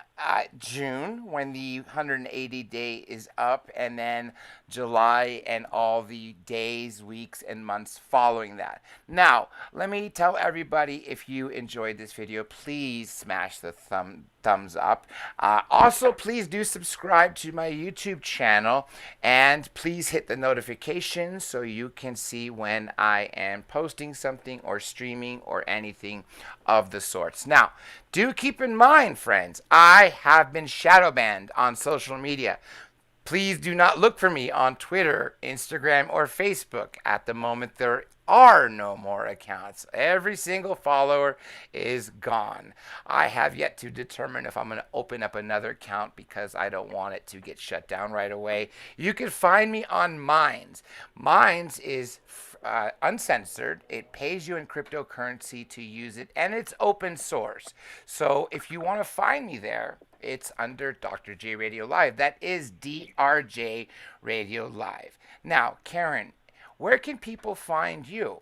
June when the 180 day is up, and then July and all the days, weeks, and months following that. Now, let me tell everybody, if you enjoyed this video, please smash the thumbs up. Also, please do subscribe to my YouTube channel, and please hit the notifications so you can see when I am posting something or streaming or anything of the sorts. Now, do keep in mind, friends, I have been shadow banned on social media. Please do not look for me on Twitter, Instagram, or Facebook. At the moment, there are no more accounts. Every single follower is gone. I have yet to determine if I'm going to open up another account because I don't want it to get shut down right away. You can find me on Minds. Minds is uncensored. It pays you in cryptocurrency to use it, and it's open source. So if you want to find me there, it's under Dr. J Radio Live. That is DRJ Radio Live. Now, Karyn, where can people find you?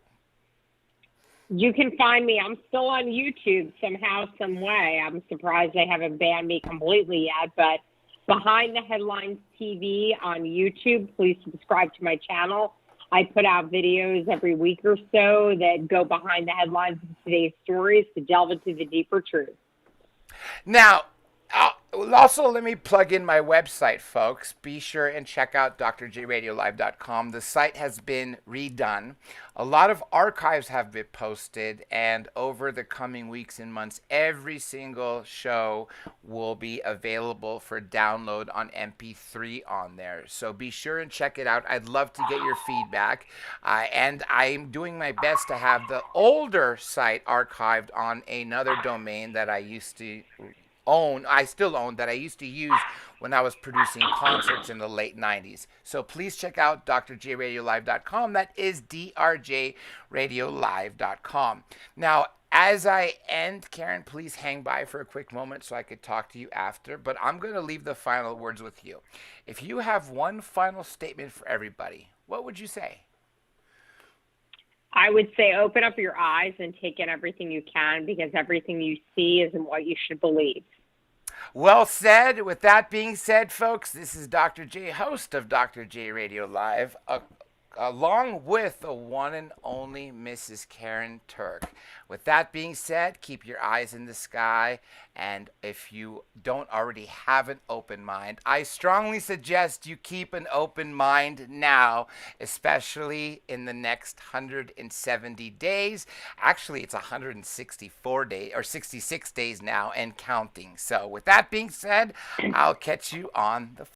You can find me. I'm still on YouTube somehow, some way. I'm surprised they haven't banned me completely yet, but Behind the Headlines TV on YouTube. Please subscribe to my channel. I put out videos every week or so that go behind the headlines of today's stories to delve into the deeper truth. Now, also, let me plug in my website, folks. Be sure and check out drjradiolive.com. The site has been redone. A lot of archives have been posted, and over the coming weeks and months, every single show will be available for download on MP3 on there. So be sure and check it out. I'd love to get your feedback. And I'm doing my best to have the older site archived on another domain that I used to I still own, that I used to use when I was producing concerts in the late 90s. So please check out drjradiolive.com. That is drjradiolive.com. Now, as I end, Karyn, please hang by for a quick moment so I could talk to you after, but I'm going to leave the final words with you. If you have one final statement for everybody, what would you say? I would say open up your eyes and take in everything you can, because everything you see isn't what you should believe. Well said. With that being said, folks, this is Dr. J, host of Dr. J Radio Live, along with the one and only Mrs. Karyn Turk. With that being said, keep your eyes in the sky, and if you don't already have an open mind, I strongly suggest you keep an open mind now, especially in the next 170 days. Actually, it's 164 days or 66 days now and counting. So with that being said, I'll catch you on the